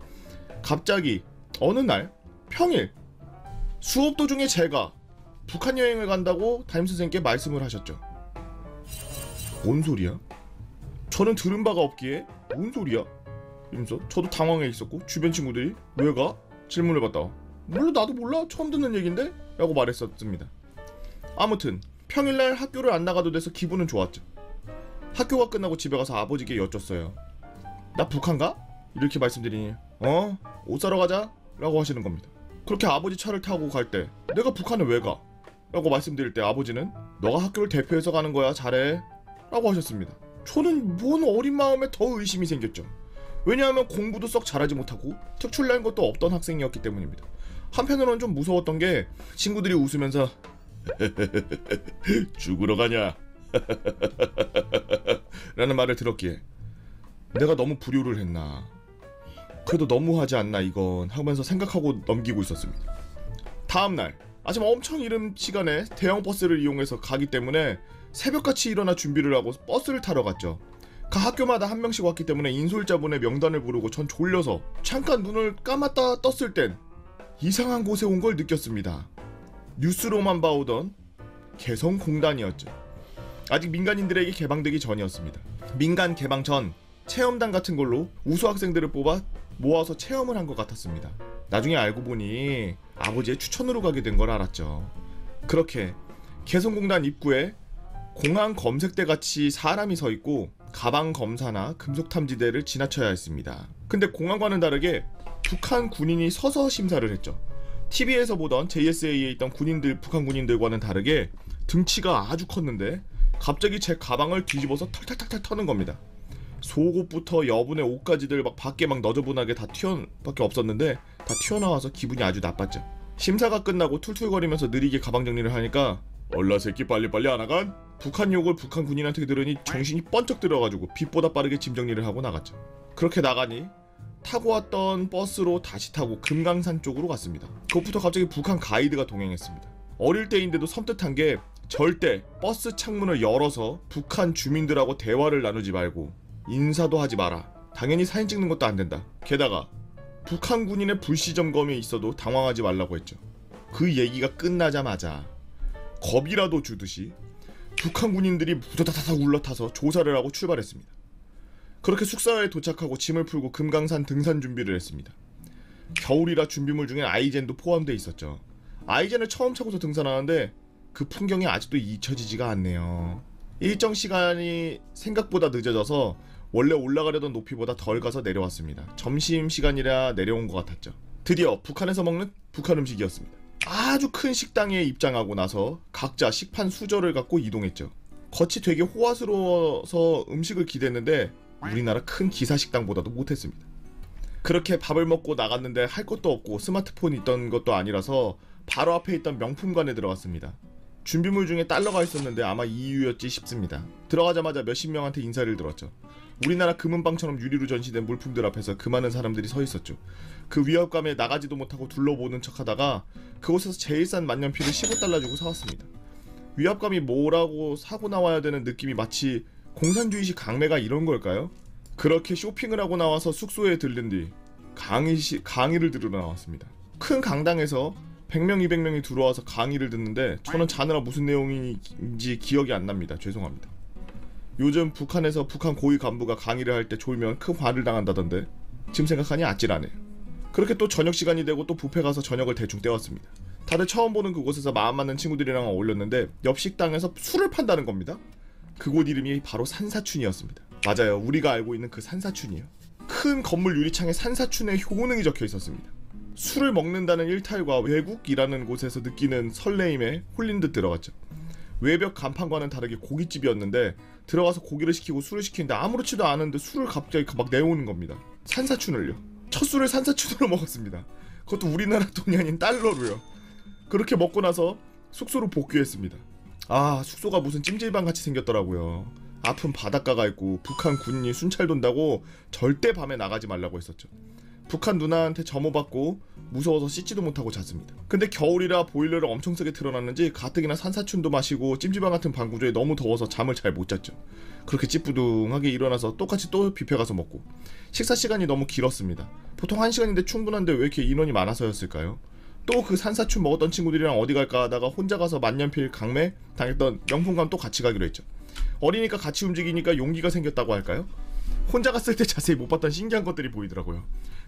갑자기 어느 날 평일 수업 도중에 제가 북한 여행을 간다고 담임선생님께 말씀을 하셨죠. 뭔 소리야? 저는 들은 바가 없기에 뭔 소리야? 이러면서 저도 당황해 있었고 주변 친구들이 왜 가? 질문을 받다가 몰라 나도 몰라 처음 듣는 얘긴데? 라고 말했었습니다. 아무튼 평일날 학교를 안 나가도 돼서 기분은 좋았죠. 학교가 끝나고 집에 가서 아버지께 여쭸어요. 나 북한 가? 이렇게 말씀드리니 옷 사러 가자 라고 하시는 겁니다. 그렇게 아버지 차를 타고 갈 때 내가 북한에 왜 가? 라고 말씀드릴 때 아버지는 너가 학교를 대표해서 가는 거야 잘해 라고 하셨습니다. 저는 뭔 어린 마음에 더 의심이 생겼죠. 왜냐하면 공부도 썩 잘하지 못하고 특출난 것도 없던 학생이었기 때문입니다. 한편으로는 좀 무서웠던 게 친구들이 웃으면서 죽으러 가냐 라는 말을 들었기에 내가 너무 불효를 했나 그래도 너무하지 않나 이건 하면서 생각하고 넘기고 있었습니다. 다음날 아침 엄청 이른 시간에 대형 버스를 이용해서 가기 때문에 새벽같이 일어나 준비를 하고 버스를 타러 갔죠. 각 학교마다 한 명씩 왔기 때문에 인솔자분의 명단을 부르고 전 졸려서 잠깐 눈을 감았다 떴을 땐 이상한 곳에 온 걸 느꼈습니다. 뉴스로만 봐오던 개성공단이었죠. 아직 민간인들에게 개방되기 전이었습니다. 민간 개방 전 체험단 같은 걸로 우수 학생들을 뽑아 모아서 체험을 한 것 같았습니다. 나중에 알고 보니 아버지의 추천으로 가게 된 걸 알았죠. 그렇게 개성공단 입구에 공항 검색대 같이 사람이 서 있고 가방 검사나 금속 탐지대를 지나쳐야 했습니다. 근데 공항과는 다르게 북한 군인이 서서 심사를 했죠. TV에서 보던 JSA에 있던 군인들, 북한 군인들과는 다르게 등치가 아주 컸는데 갑자기 제 가방을 뒤집어서 털털털털 터는 겁니다. 속옷부터 여분의 옷까지들 막 밖에 막 너저분하게 다 밖에 없었는데 다 튀어나와서 기분이 아주 나빴죠. 심사가 끝나고 툴툴거리면서 느리게 가방 정리를 하니까 얼라 새끼 빨리빨리 안 나간? 북한 욕을 북한 군인한테 들으니 정신이 번쩍 들어가지고 빛보다 빠르게 짐 정리를 하고 나갔죠. 그렇게 나가니 타고 왔던 버스로 다시 타고 금강산 쪽으로 갔습니다. 그것부터 갑자기 북한 가이드가 동행했습니다. 어릴 때인데도 섬뜩한 게 절대 버스 창문을 열어서 북한 주민들하고 대화를 나누지 말고 인사도 하지 마라. 당연히 사진 찍는 것도 안 된다. 게다가 북한 군인의 불시 점검이 있어도 당황하지 말라고 했죠. 그 얘기가 끝나자마자 겁이라도 주듯이 북한 군인들이 무다다다닥 울러타서 조사를 하고 출발했습니다. 그렇게 숙사에 도착하고 짐을 풀고 금강산 등산 준비를 했습니다. 겨울이라 준비물 중엔 아이젠도 포함되어 있었죠. 아이젠을 처음 차고서 등산하는데 그 풍경이 아직도 잊혀지지가 않네요. 일정 시간이 생각보다 늦어져서 원래 올라가려던 높이보다 덜 가서 내려왔습니다. 점심시간이라 내려온 것 같았죠. 드디어 북한에서 먹는 북한 음식이었습니다. 아주 큰 식당에 입장하고 나서 각자 식판 수저를 갖고 이동했죠. 겉이 되게 호화스러워서 음식을 기대했는데 우리나라 큰 기사식당보다도 못했습니다. 그렇게 밥을 먹고 나갔는데 할 것도 없고 스마트폰이 있던 것도 아니라서 바로 앞에 있던 명품관에 들어갔습니다. 준비물 중에 달러가 있었는데 아마 이유였지 싶습니다. 들어가자마자 몇십 명한테 인사를 들었죠. 우리나라 금은방처럼 유리로 전시된 물품들 앞에서 그 많은 사람들이 서 있었죠. 그 위압감에 나가지도 못하고 둘러보는 척하다가 그곳에서 제일 싼 만년필을 15달러 주고 사왔습니다. 위압감이 뭐라고 사고 나와야 되는 느낌이 마치 공산주의식 강매가 이런 걸까요? 그렇게 쇼핑을 하고 나와서 숙소에 들른 뒤 강의를 들으러 나왔습니다. 큰 강당에서 100명, 200명이 들어와서 강의를 듣는데 저는 자느라 무슨 내용인지 기억이 안 납니다. 죄송합니다. 요즘 북한에서 북한 고위 간부가 강의를 할 때 졸면 큰 화를 당한다던데 지금 생각하니 아찔하네요. 그렇게 또 저녁 시간이 되고 또 뷔페 가서 저녁을 대충 때웠습니다. 다들 처음 보는 그곳에서 마음 맞는 친구들이랑 어울렸는데 옆 식당에서 술을 판다는 겁니다. 그곳 이름이 바로 산사춘이었습니다. 맞아요. 우리가 알고 있는 그 산사춘이요. 큰 건물 유리창에 산사춘의 효능이 적혀 있었습니다. 술을 먹는다는 일탈과 외국이라는 곳에서 느끼는 설레임에 홀린 듯 들어갔죠. 외벽 간판과는 다르게 고깃집이었는데 들어가서 고기를 시키고 술을 시키는데 아무렇지도 않은데 술을 갑자기 막 내오는 겁니다. 산사춘을요. 첫 술을 산사춘으로 먹었습니다. 그것도 우리나라 돈이 아닌 달러로요. 그렇게 먹고 나서 숙소로 복귀했습니다. 아, 숙소가 무슨 찜질방같이 생겼더라고요. 아픈 바닷가가 있고 북한 군인이 순찰 돈다고 절대 밤에 나가지 말라고 했었죠. 북한 누나한테 점호받고 무서워서 씻지도 못하고 잤습니다. 근데 겨울이라 보일러를 엄청 세게 틀어놨는지 가뜩이나 산사춘도 마시고 찜질방 같은 방 구조에 너무 더워서 잠을 잘 못 잤죠. 그렇게 찌뿌둥하게 일어나서 똑같이 또 뷔페 가서 먹고 식사 시간이 너무 길었습니다. 보통 1시간인데 충분한데 왜 이렇게 인원이 많아서였을까요? 또 그 산사춘 먹었던 친구들이랑 어디 갈까 하다가 혼자 가서 만년필 강매 당했던 명품관 또 같이 가기로 했죠. 어리니까 같이 움직이니까 용기가 생겼다고 할까요? 혼자 갔을 때 자세히 못 봤던 신기한 것들이 보이더라고요.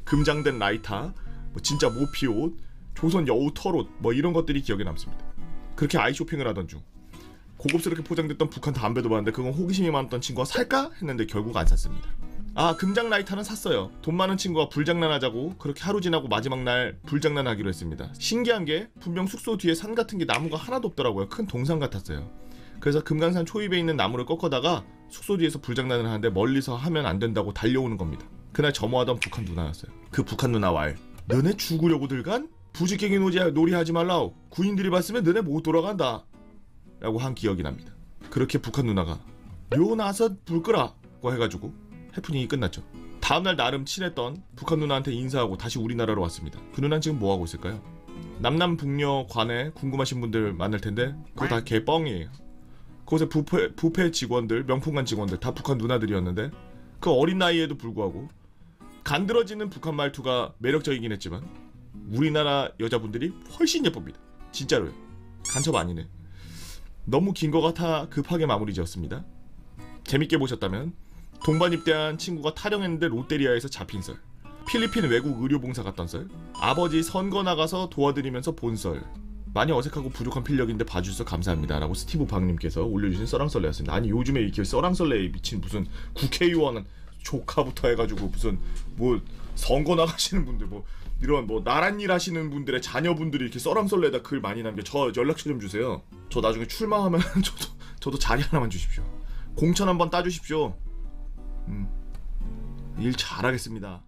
금장된 라이터, 뭐 진짜 모피옷, 조선 여우 털옷 뭐 이런 것들이 기억에 남습니다. 그렇게 아이 쇼핑을 하던 중 고급스럽게 포장됐던 북한 담배도 봤는데 그건 호기심이 많았던 친구가 살까? 했는데 결국 안 샀습니다. 아, 금장 라이터는 샀어요. 돈 많은 친구가 불장난하자고 그렇게 하루 지나고 마지막 날 불장난하기로 했습니다. 신기한 게 분명 숙소 뒤에 산 같은 게 나무가 하나도 없더라고요. 큰 동산 같았어요. 그래서 금강산 초입에 있는 나무를 꺾어다가 숙소 뒤에서 불장난을 하는데 멀리서 하면 안 된다고 달려오는 겁니다. 그날 점호하던 북한 누나였어요. 그 북한 누나 왈, 너네 죽으려고 들간? 부지깽이 놀이하지 말라오. 구인들이 봤으면 너네 못 돌아간다 라고 한 기억이 납니다. 그렇게 북한 누나가 요 나서 불 끄라고 해가지고 해프닝이 끝났죠. 다음날 나름 친했던 북한 누나한테 인사하고 다시 우리나라로 왔습니다. 그 누나는 지금 뭐하고 있을까요? 남남북녀 관에 궁금하신 분들 많을 텐데 그거 다 개뻥이에요. 그곳에 부페 직원들, 명품관 직원들 다 북한 누나들이었는데 그 어린 나이에도 불구하고 간드러지는 북한 말투가 매력적이긴 했지만 우리나라 여자분들이 훨씬 예쁩니다. 진짜로요. 간첩 아니네. 너무 긴 것 같아 급하게 마무리 지었습니다. 재밌게 보셨다면 동반 입대한 친구가 타령했는데 롯데리아에서 잡힌 썰, 필리핀 외국 의료봉사 갔던 썰, 아버지 선거 나가서 도와드리면서 본 썰, 많이 어색하고 부족한 필력인데 봐주셔서 감사합니다 라고 스티브 박님께서 올려주신 썰랑썰레였습니다. 아니 요즘에 이렇게 썰랑썰레에 미친 무슨 국회의원 조카부터 해가지고 무슨 뭐 선거 나가시는 분들 뭐 이런 뭐 나란 일 하시는 분들의 자녀분들이 이렇게 썰랑썰레에다 글 많이 남겨. 저 연락처 좀 주세요. 저 나중에 출마하면 저도 자리 하나만 주십시오. 공천 한번 따주십시오. 일 잘하겠습니다.